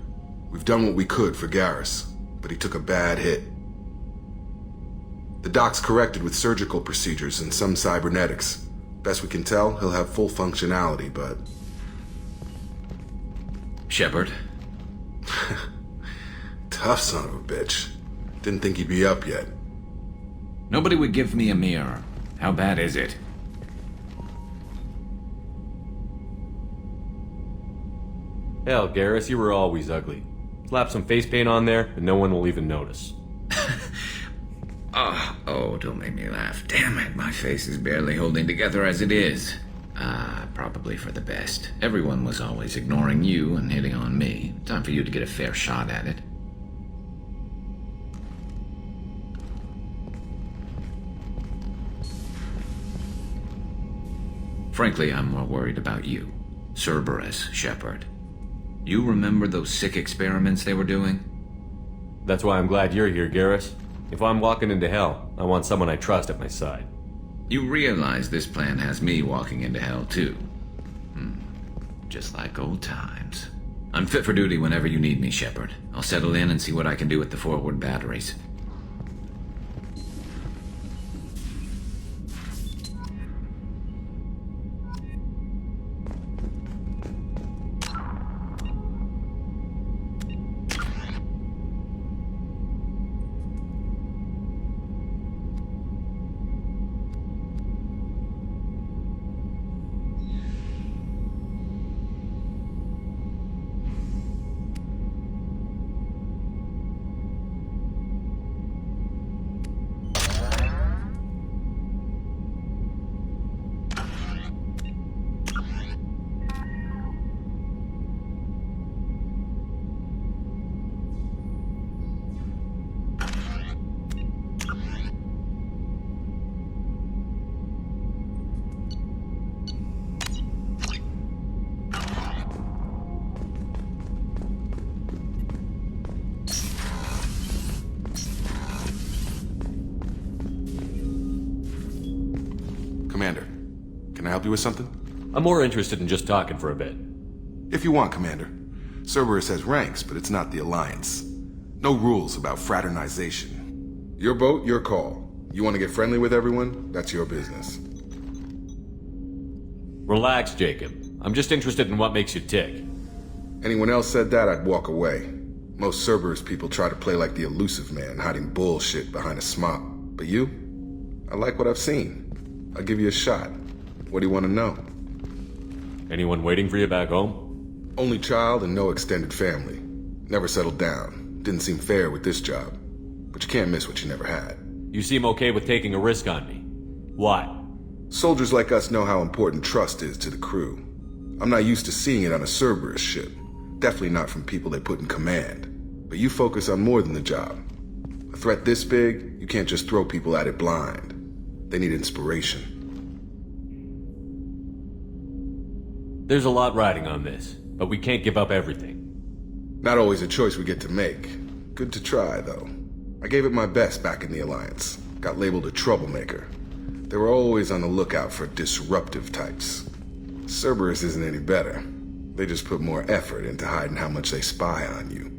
we've done what we could for Garrus, but he took a bad hit. The doc's corrected with surgical procedures and some cybernetics. Best we can tell, he'll have full functionality, but... Shepard? Tough son of a bitch. Didn't think he'd be up yet. Nobody would give me a mirror. How bad is it? Hell, Garrus, you were always ugly. Slap some face paint on there, and no one will even notice. Oh, don't make me laugh. Damn it, my face is barely holding together as it is. Probably for the best. Everyone was always ignoring you and hitting on me. Time for you to get a fair shot at it. Frankly, I'm more worried about you. Cerberus, Shepard. You remember those sick experiments they were doing? That's why I'm glad you're here, Garrus. If I'm walking into hell, I want someone I trust at my side. You realize this plan has me walking into hell, too. Just like old times. I'm fit for duty whenever you need me, Shepard. I'll settle in and see what I can do with the forward batteries. Commander, can I help you with something? I'm more interested in just talking for a bit. If you want, Commander. Cerberus has ranks, but it's not the Alliance. No rules about fraternization. Your boat, your call. You want to get friendly with everyone? That's your business. Relax, Jacob. I'm just interested in what makes you tick. Anyone else said that, I'd walk away. Most Cerberus people try to play like the elusive man, hiding bullshit behind a smock. But you? I like what I've seen. I'll give you a shot. What do you want to know? Anyone waiting for you back home? Only child and no extended family. Never settled down. Didn't seem fair with this job. But you can't miss what you never had. You seem okay with taking a risk on me. Why? Soldiers like us know how important trust is to the crew. I'm not used to seeing it on a Cerberus ship. Definitely not from people they put in command. But you focus on more than the job. A threat this big, you can't just throw people at it blind. They need inspiration. There's a lot riding on this, but we can't give up everything. Not always a choice we get to make. Good to try, though. I gave it my best back in the Alliance. Got labeled a troublemaker. They were always on the lookout for disruptive types. Cerberus isn't any better. They just put more effort into hiding how much they spy on you.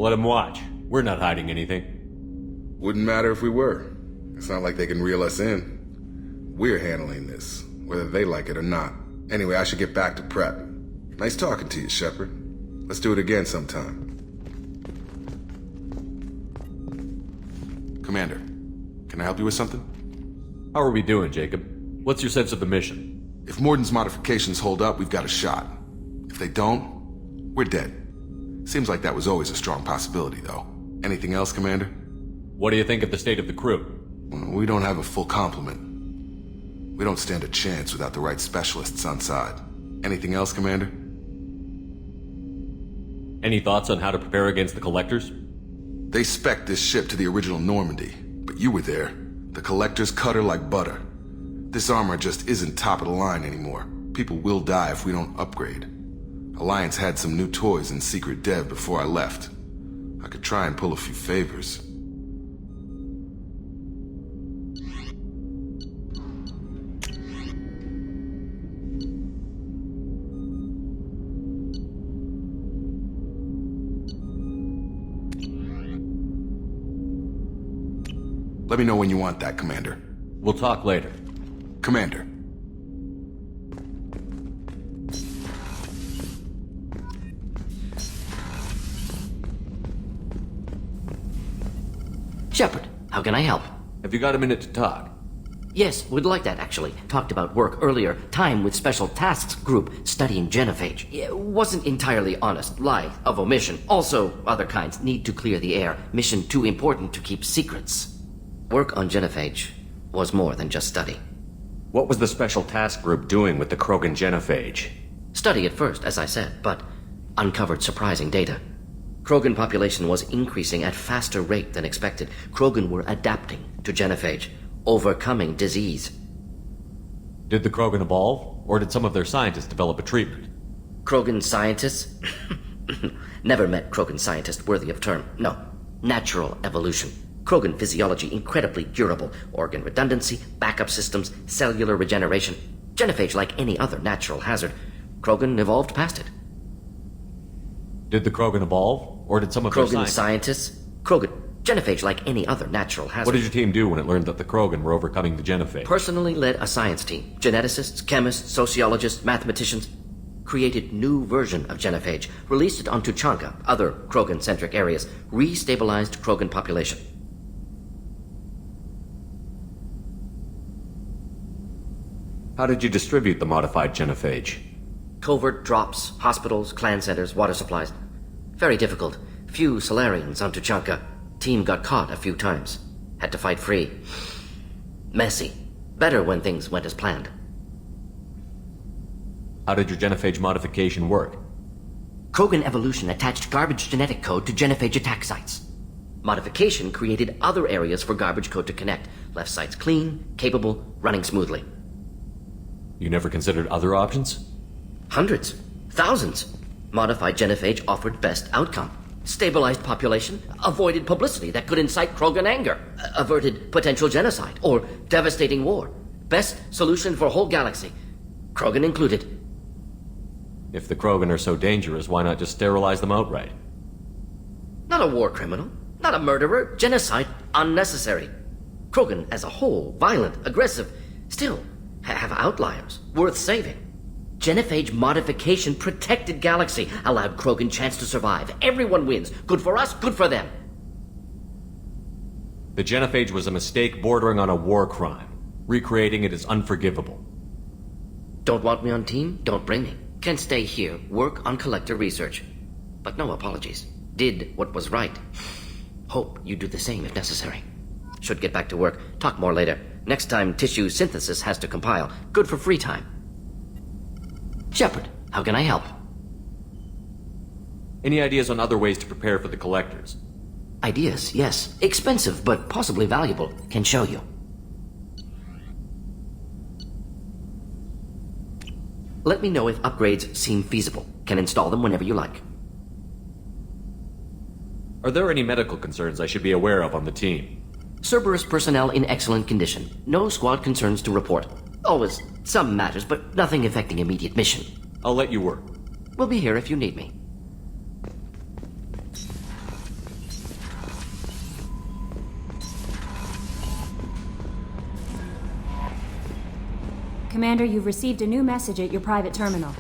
Let them watch. We're not hiding anything. Wouldn't matter if we were. It's not like they can reel us in. We're handling this, whether they like it or not. Anyway, I should get back to prep. Nice talking to you, Shepard. Let's do it again sometime. Commander, can I help you with something? How are we doing, Jacob? What's your sense of the mission? If Morden's modifications hold up, we've got a shot. If they don't, we're dead. Seems like that was always a strong possibility, though. Anything else, Commander? What do you think of the state of the crew? We don't have a full complement. We don't stand a chance without the right specialists on side. Anything else, Commander? Any thoughts on how to prepare against the Collectors? They spec'd this ship to the original Normandy, but you were there. The Collectors cut her like butter. This armor just isn't top of the line anymore. People will die if we don't upgrade. Alliance had some new toys in secret dev before I left. I could try and pull a few favors. Let me know when you want that, Commander. We'll talk later. Commander. Shepard, how can I help? Have you got a minute to talk? Yes, would like that, actually. Talked about work earlier. Time with Special Tasks Group studying genophage. It wasn't entirely honest. Lie of omission. Also, other kinds. Need to clear the air. Mission too important to keep secrets. Work on genophage was more than just study. What was the Special Task Group doing with the Krogan genophage? Study at first, as I said, but uncovered surprising data. Krogan population was increasing at faster rate than expected. Krogan were adapting to genophage, overcoming disease. Did the Krogan evolve, or did some of their scientists develop a treatment? Krogan scientists? Never met Krogan scientist worthy of term. No. Natural evolution. Krogan physiology incredibly durable. Organ redundancy, backup systems, cellular regeneration. Genophage like any other natural hazard. Krogan evolved past it. Did the Krogan evolve, or did some of Krogan their scientists? Krogan. Genophage like any other natural hazard. What did your team do when it learned that the Krogan were overcoming the genophage? Personally led a science team. Geneticists, chemists, sociologists, mathematicians. Created new version of genophage. Released it on Tuchanka, other Krogan-centric areas. Restabilized Krogan population. How did you distribute the modified genophage? Covert drops, hospitals, clan centers, water supplies. Very difficult. Few Solarians on Tuchanka. Team got caught a few times. Had to fight free. Messy. Better when things went as planned. How did your genophage modification work? Krogan evolution attached garbage genetic code to genophage attack sites. Modification created other areas for garbage code to connect. Left sites clean, capable, running smoothly. You never considered other options? Hundreds. Thousands. Modified genophage offered best outcome. Stabilized population, avoided publicity that could incite Krogan anger, averted potential genocide, or devastating war. Best solution for whole galaxy. Krogan included. If the Krogan are so dangerous, why not just sterilize them outright? Not a war criminal, not a murderer, genocide unnecessary. Krogan as a whole, violent, aggressive, still have outliers, worth saving. Genophage modification protected galaxy, allowed Krogan chance to survive. Everyone wins. Good for us, good for them. The genophage was a mistake bordering on a war crime. Recreating it is unforgivable. Don't want me on team? Don't bring me. Can stay here, work on collector research. But no apologies. Did what was right. Hope you do the same if necessary. Should get back to work. Talk more later. Next time tissue synthesis has to compile. Good for free time. Shepard, how can I help? Any ideas on other ways to prepare for the Collectors? Ideas, yes. Expensive, but possibly valuable. Can show you. Let me know if upgrades seem feasible. Can install them whenever you like. Are there any medical concerns I should be aware of on the team? Cerberus personnel in excellent condition. No squad concerns to report. Always some matters, but nothing affecting immediate mission. I'll let you work. We'll be here if you need me. Commander, you've received a new message at your private terminal.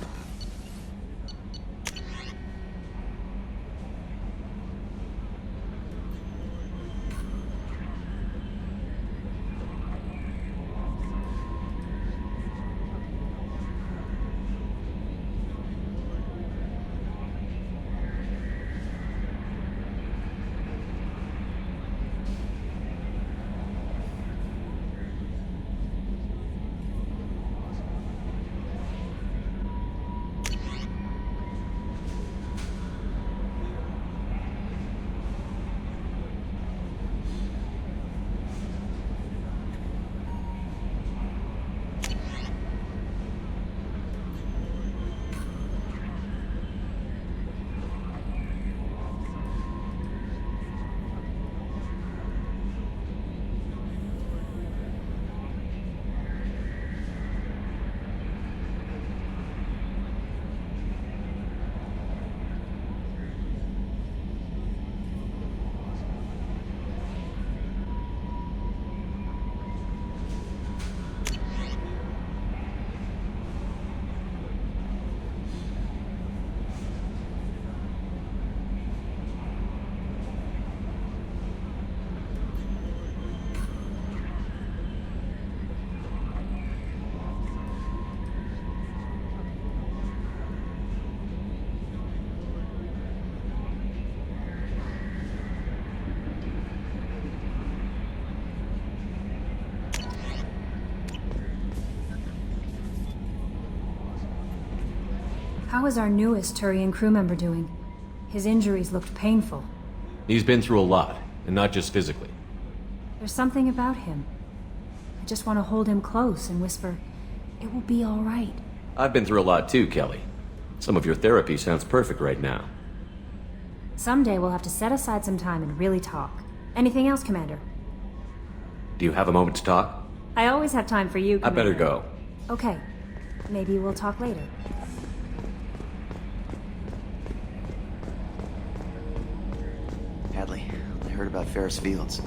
How is our newest Turian crew member doing? His injuries looked painful. He's been through a lot, and not just physically. There's something about him. I just want to hold him close and whisper, "It will be all right." I've been through a lot too, Kelly. Some of your therapy sounds perfect right now. Someday we'll have to set aside some time and really talk. Anything else, Commander? Do you have a moment to talk? I always have time for you, Commander. I better go. Okay. Maybe we'll talk later. Hadley, I heard about Ferris Fields.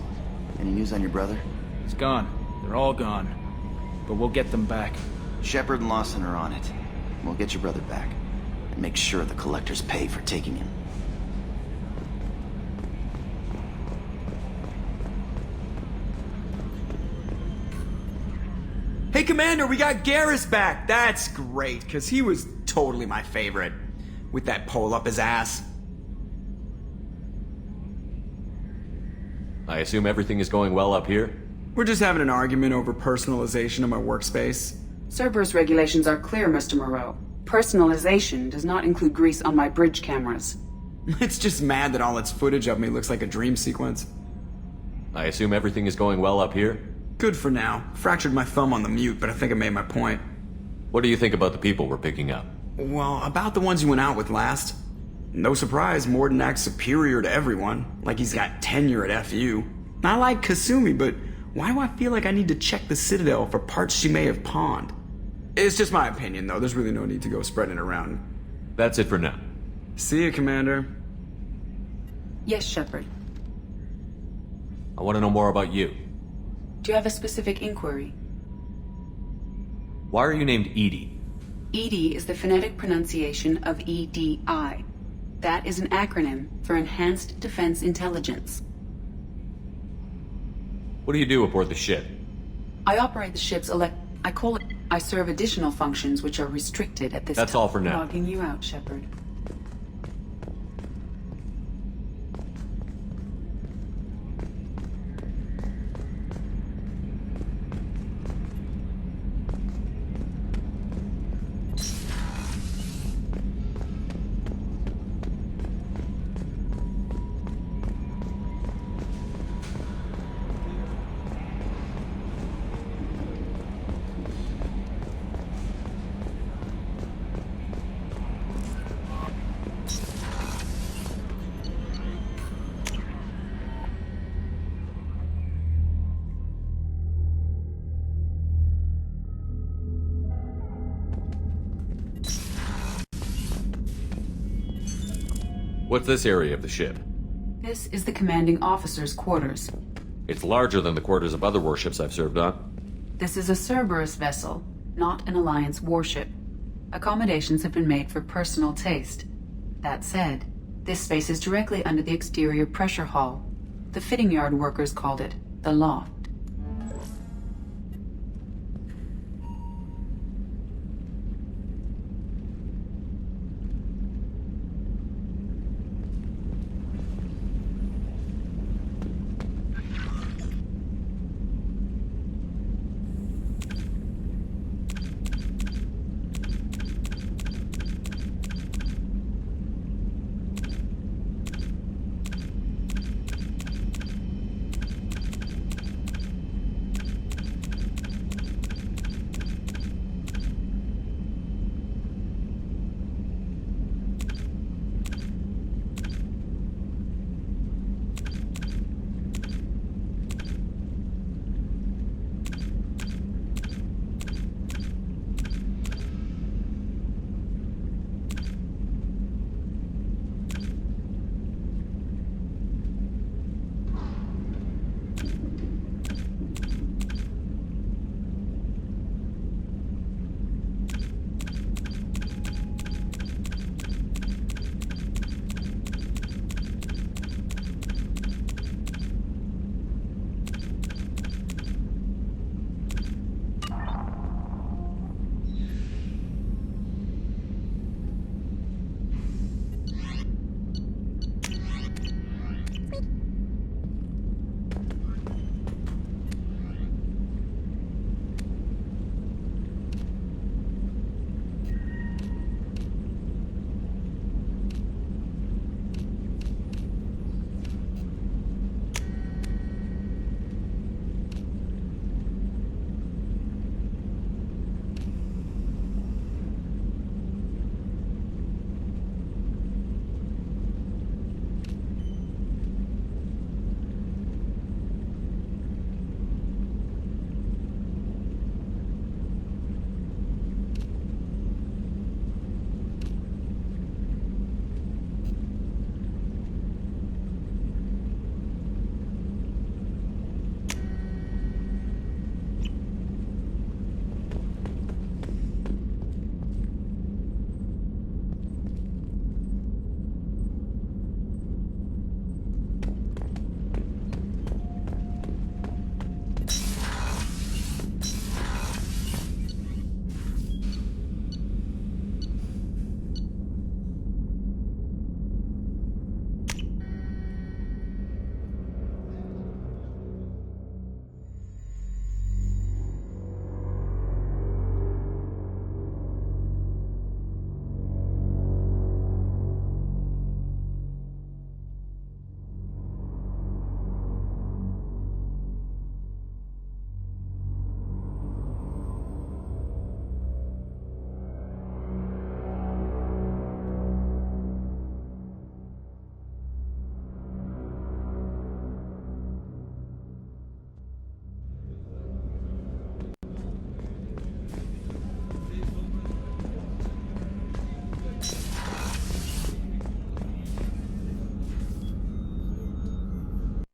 Any news on your brother? He's gone. They're all gone. But we'll get them back. Shepard and Lawson are on it. We'll get your brother back. And make sure the collectors pay for taking him. Hey, Commander, we got Garrus back! That's great, because he was totally my favorite. With that pole up his ass. I assume everything is going well up here? We're just having an argument over personalization of my workspace. Cerberus regulations are clear, Mr. Moreau. Personalization does not include grease on my bridge cameras. It's just mad that all its footage of me looks like a dream sequence. I assume everything is going well up here? Good for now. Fractured my thumb on the mute, but I think I made my point. What do you think about the people we're picking up? Well, about the ones you went out with last. No surprise, Morden acts superior to everyone, like he's got tenure at FU. I like Kasumi, but why do I feel like I need to check the Citadel for parts she may have pawned? It's just my opinion, though. There's really no need to go spreading it around. That's it for now. See you, Commander. Yes, Shepard. I want to know more about you. Do you have a specific inquiry? Why are you named EDI? EDI is the phonetic pronunciation of EDI. That is an acronym for Enhanced Defense Intelligence. What do you do aboard the ship? I operate the ship's I serve additional functions which are restricted at this time. That's all for now. Logging you out, Shepard. What's this area of the ship? This is the commanding officer's quarters. It's larger than the quarters of other warships I've served on. This is a Cerberus vessel. not an Alliance warship. Accommodations have been made for personal taste. That said, this space is directly under the exterior pressure hull. The fitting yard workers called it the loft.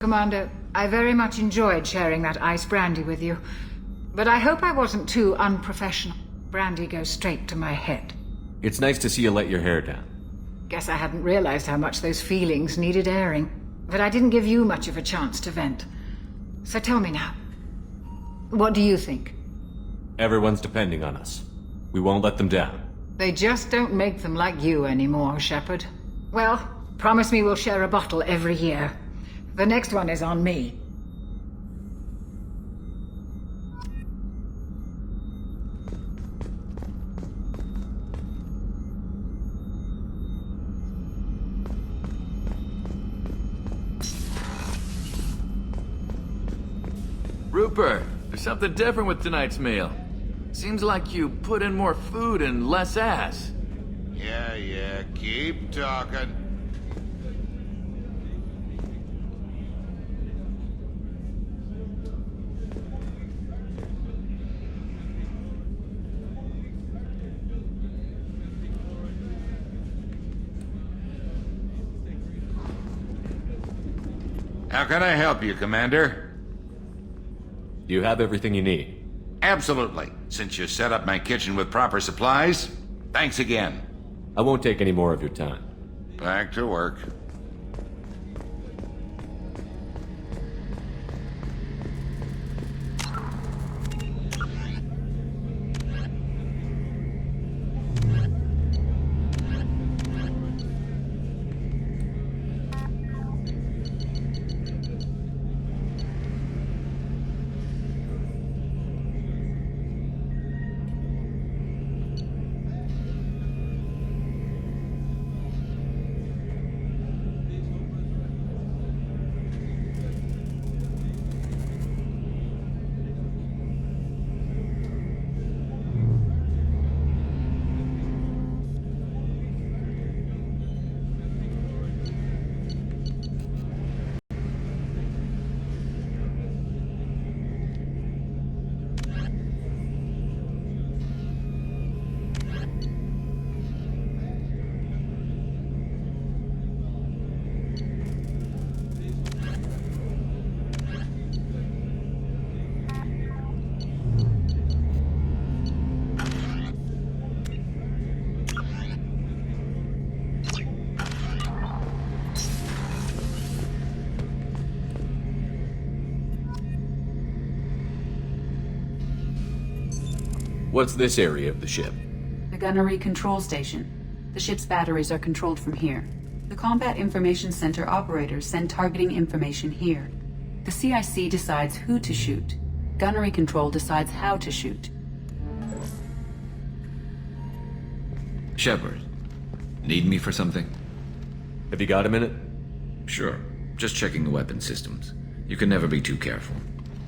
Commander, I very much enjoyed sharing that ice brandy with you. But I hope I wasn't too unprofessional. Brandy goes straight to my head. It's nice to see you let your hair down. Guess I hadn't realized how much those feelings needed airing. But I didn't give you much of a chance to vent. So tell me now. What do you think? Everyone's depending on us. We won't let them down. They just don't make them like you anymore, Shepard. Well, promise me we'll share a bottle every year. The next one is on me. Rupert, there's something different with tonight's meal. Seems like you put in more food and less ass. Yeah, keep talking. How can I help you, Commander? You have everything you need. Absolutely. Since you set up my kitchen with proper supplies, thanks again. I won't take any more of your time. Back to work. What's this area of the ship? The gunnery control station. The ship's batteries are controlled from here. The Combat Information Center operators send targeting information here. The CIC decides who to shoot. Gunnery control decides how to shoot. Shepard, need me for something? Have you got a minute? Sure. Just checking the weapon systems. You can never be too careful.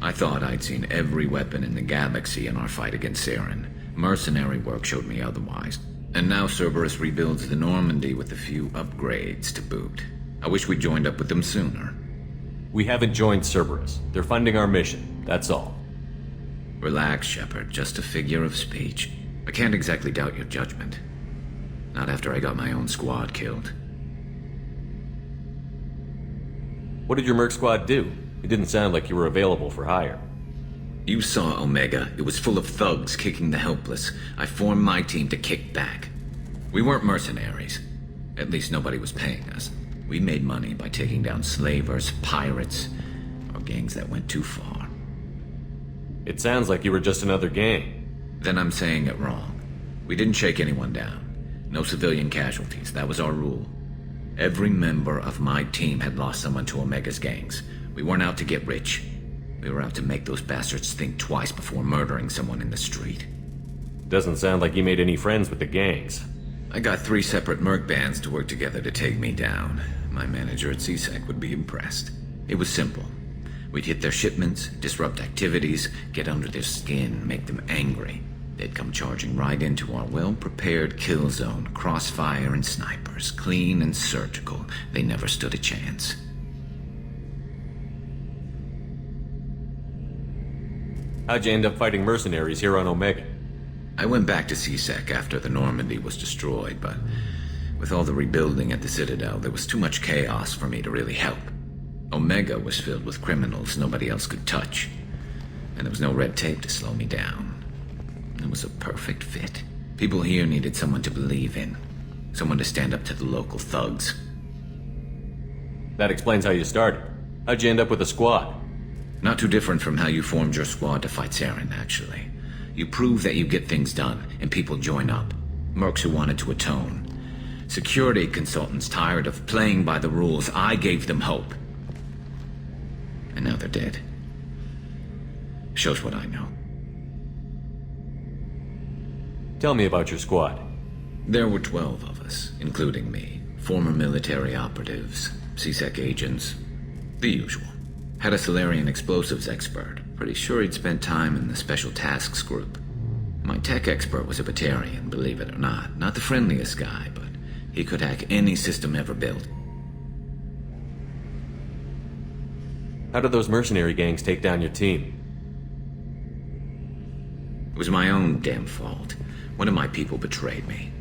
I thought I'd seen every weapon in the galaxy in our fight against Saren. Mercenary work showed me otherwise. And now Cerberus rebuilds the Normandy with a few upgrades to boot. I wish we'd joined up with them sooner. We haven't joined Cerberus. They're funding our mission, that's all. Relax, Shepard. Just a figure of speech. I can't exactly doubt your judgment. Not after I got my own squad killed. What did your merc squad do? It didn't sound like you were available for hire. You saw Omega. It was full of thugs kicking the helpless. I formed my team to kick back. We weren't mercenaries. At least nobody was paying us. We made money by taking down slavers, pirates, or gangs that went too far. It sounds like you were just another gang. Then I'm saying it wrong. We didn't shake anyone down. No civilian casualties. That was our rule. Every member of my team had lost someone to Omega's gangs. We weren't out to get rich. We were out to make those bastards think twice before murdering someone in the street. Doesn't sound like you made any friends with the gangs. I got 3 separate merc bands to work together to take me down. My manager at CSEC would be impressed. It was simple. We'd hit their shipments, disrupt activities, get under their skin, make them angry. They'd come charging right into our well-prepared kill zone, crossfire and snipers, clean and surgical. They never stood a chance. How'd you end up fighting mercenaries here on Omega? I went back to CSEC after the Normandy was destroyed, but with all the rebuilding at the Citadel, there was too much chaos for me to really help. Omega was filled with criminals nobody else could touch, and there was no red tape to slow me down. It was a perfect fit. People here needed someone to believe in, someone to stand up to the local thugs. That explains how you started. How'd you end up with a squad? Not too different from how you formed your squad to fight Saren, actually. You prove that you get things done, and people join up. Mercs who wanted to atone. Security consultants tired of playing by the rules. I gave them hope. And now they're dead. Shows what I know. Tell me about your squad. There were 12 of us, including me. Former military operatives, CSEC agents, the usual. Had a Solarian explosives expert. Pretty sure he'd spent time in the Special Tasks Group. My tech expert was a Batarian, believe it or not. Not the friendliest guy, but he could hack any system ever built. How did those mercenary gangs take down your team? It was my own damn fault. One of my people betrayed me.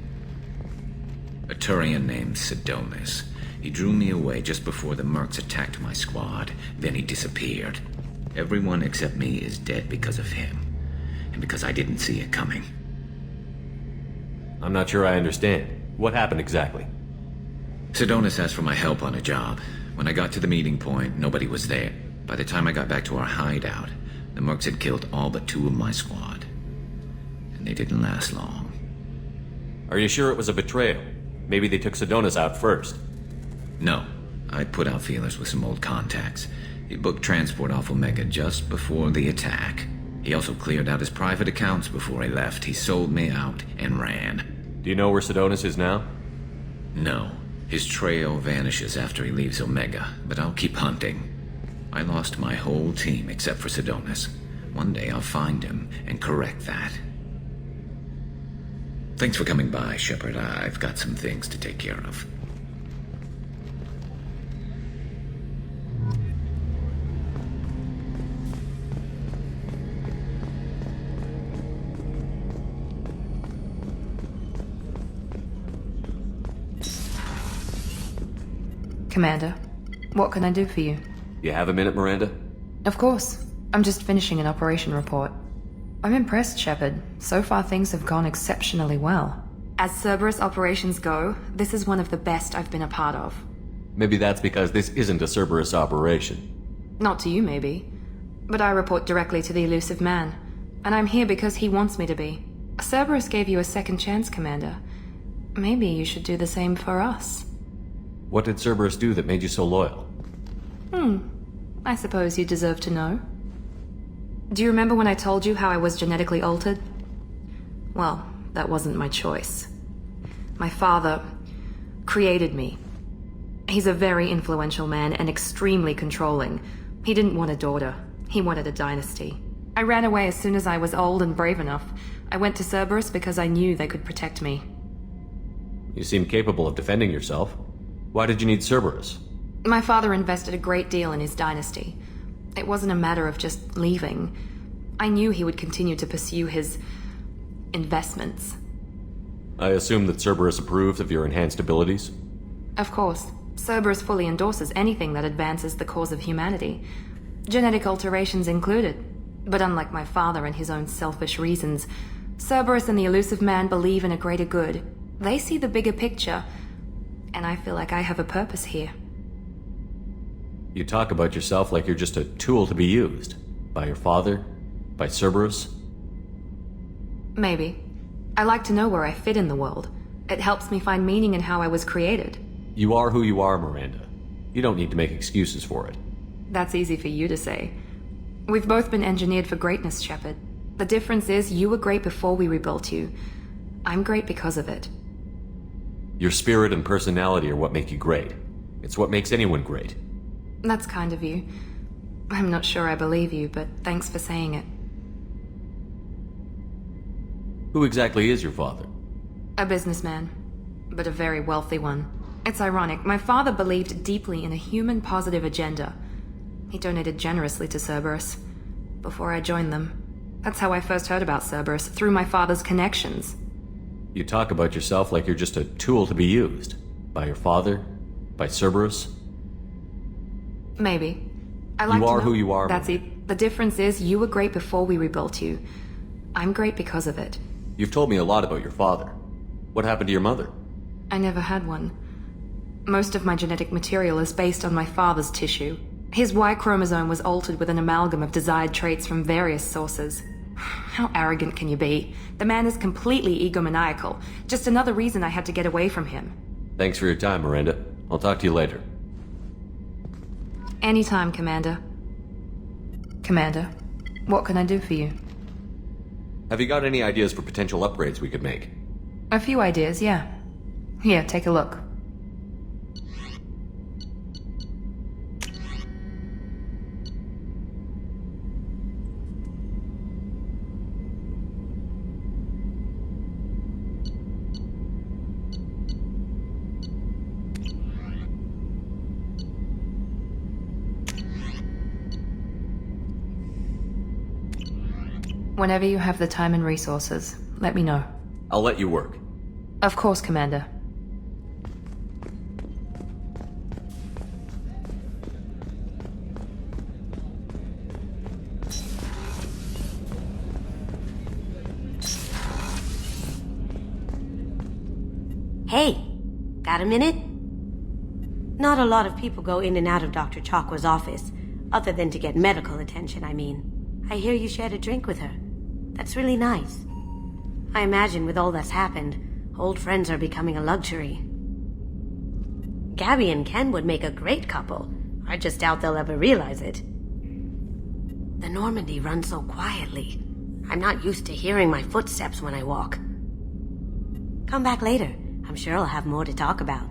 A Turian named Sidonis. He drew me away just before the mercs attacked my squad. Then he disappeared. Everyone except me is dead because of him. and because I didn't see it coming. I'm not sure I understand. What happened exactly? Sidonis asked for my help on a job. When I got to the meeting point, nobody was there. By the time I got back to our hideout, the mercs had killed all but 2 of my squad. And they didn't last long. Are you sure it was a betrayal? Maybe they took Sidonis out first. No. I'd put out feelers with some old contacts. He booked transport off Omega just before the attack. He also cleared out his private accounts before he left. He sold me out and ran. Do you know where Sidonis is now? No. His trail vanishes after he leaves Omega, but I'll keep hunting. I lost my whole team except for Sidonis. One day I'll find him and correct that. Thanks for coming by, Shepard. I've got some things to take care of. Commander, what can I do for you? You have a minute, Miranda? Of course. I'm just finishing an operation report. I'm impressed, Shepard. So far things have gone exceptionally well. As Cerberus operations go, this is one of the best I've been a part of. Maybe that's because this isn't a Cerberus operation. Not to you, maybe. But I report directly to the Elusive Man. And I'm here because he wants me to be. Cerberus gave you a second chance, Commander. Maybe you should do the same for us. What did Cerberus do that made you so loyal? I suppose you deserve to know. Do you remember when I told you how I was genetically altered? Well, that wasn't my choice. My father created me. He's a very influential man and extremely controlling. He didn't want a daughter. He wanted a dynasty. I ran away as soon as I was old and brave enough. I went to Cerberus because I knew they could protect me. You seem capable of defending yourself. Why did you need Cerberus? My father invested a great deal in his dynasty. It wasn't a matter of just leaving. I knew he would continue to pursue his investments. I assume that Cerberus approved of your enhanced abilities? Of course. Cerberus fully endorses anything that advances the cause of humanity. Genetic alterations included. But unlike my father and his own selfish reasons, Cerberus and the Elusive Man believe in a greater good. They see the bigger picture, and I feel like I have a purpose here. You talk about yourself like you're just a tool to be used. By your father? By Cerberus? Maybe. I like to know where I fit in the world. It helps me find meaning in how I was created. You are who you are, Miranda. You don't need to make excuses for it. That's easy for you to say. We've both been engineered for greatness, Shepard. The difference is you were great before we rebuilt you. I'm great because of it. Your spirit and personality are what make you great. It's what makes anyone great. That's kind of you. I'm not sure I believe you, but thanks for saying it. Who exactly is your father? A businessman, but a very wealthy one. It's ironic. My father believed deeply in a human-positive agenda. He donated generously to Cerberus before I joined them. That's how I first heard about Cerberus, through my father's connections. You talk about yourself like you're just a tool to be used. By your father? By Cerberus? Maybe. I like you to are know. who you are. That's it. The difference is you were great before we rebuilt you. I'm great because of it. You've told me a lot about your father. What happened to your mother? I never had one. Most of my genetic material is based on my father's tissue. His Y chromosome was altered with an amalgam of desired traits from various sources. How arrogant can you be? The man is completely egomaniacal. Just another reason I had to get away from him. Thanks for your time, Miranda. I'll talk to you later. Anytime, Commander. Commander, what can I do for you? Have you got any ideas for potential upgrades we could make? A few ideas, yeah. Here, take a look. Whenever you have the time and resources, let me know. I'll let you work. Of course, Commander. Hey, got a minute? Not a lot of people go in and out of Dr. Chakwa's office, other than to get medical attention, I mean. I hear you shared a drink with her. That's really nice. I imagine with all that's happened, old friends are becoming a luxury. Gabby and Ken would make a great couple. I just doubt they'll ever realize it. The Normandy runs so quietly. I'm not used to hearing my footsteps when I walk. Come back later. I'm sure I'll have more to talk about.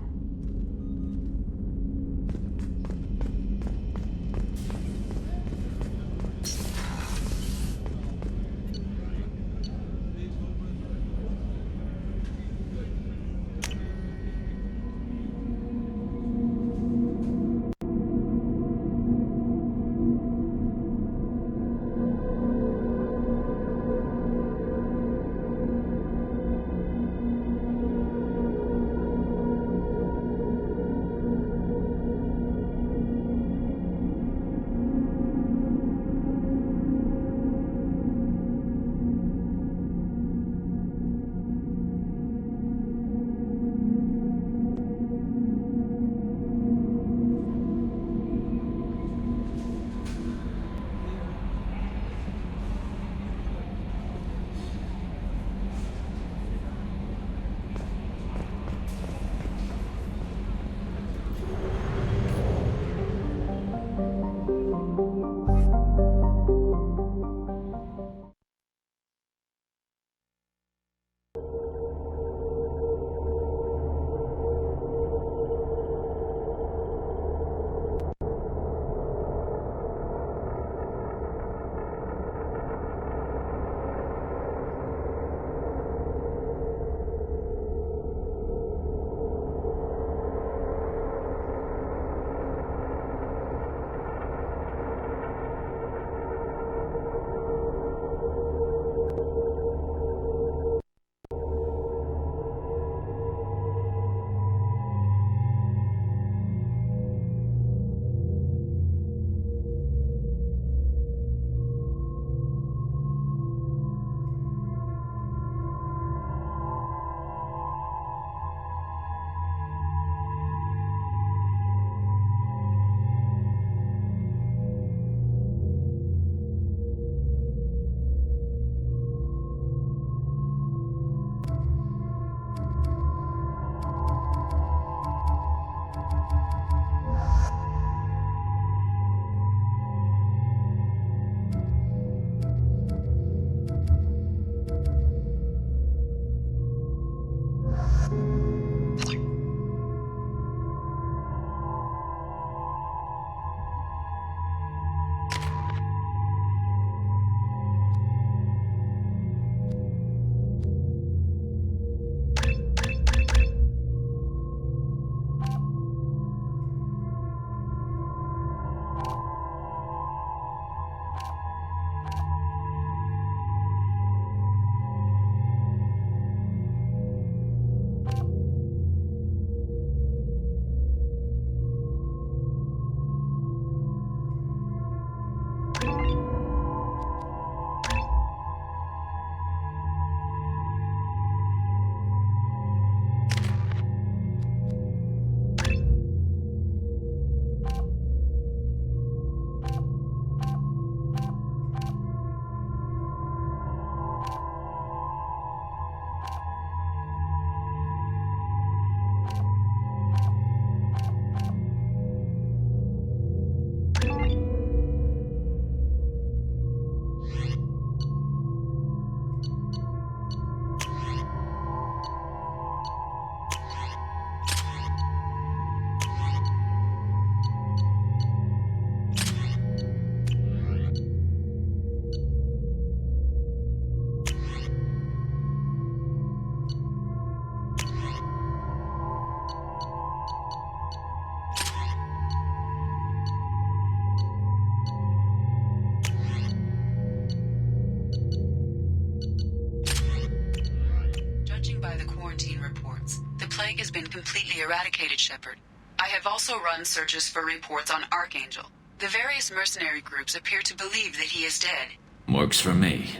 plague has been completely eradicated, Shepard. I have also run searches for reports on Archangel. The various mercenary groups appear to believe that he is dead. Works for me.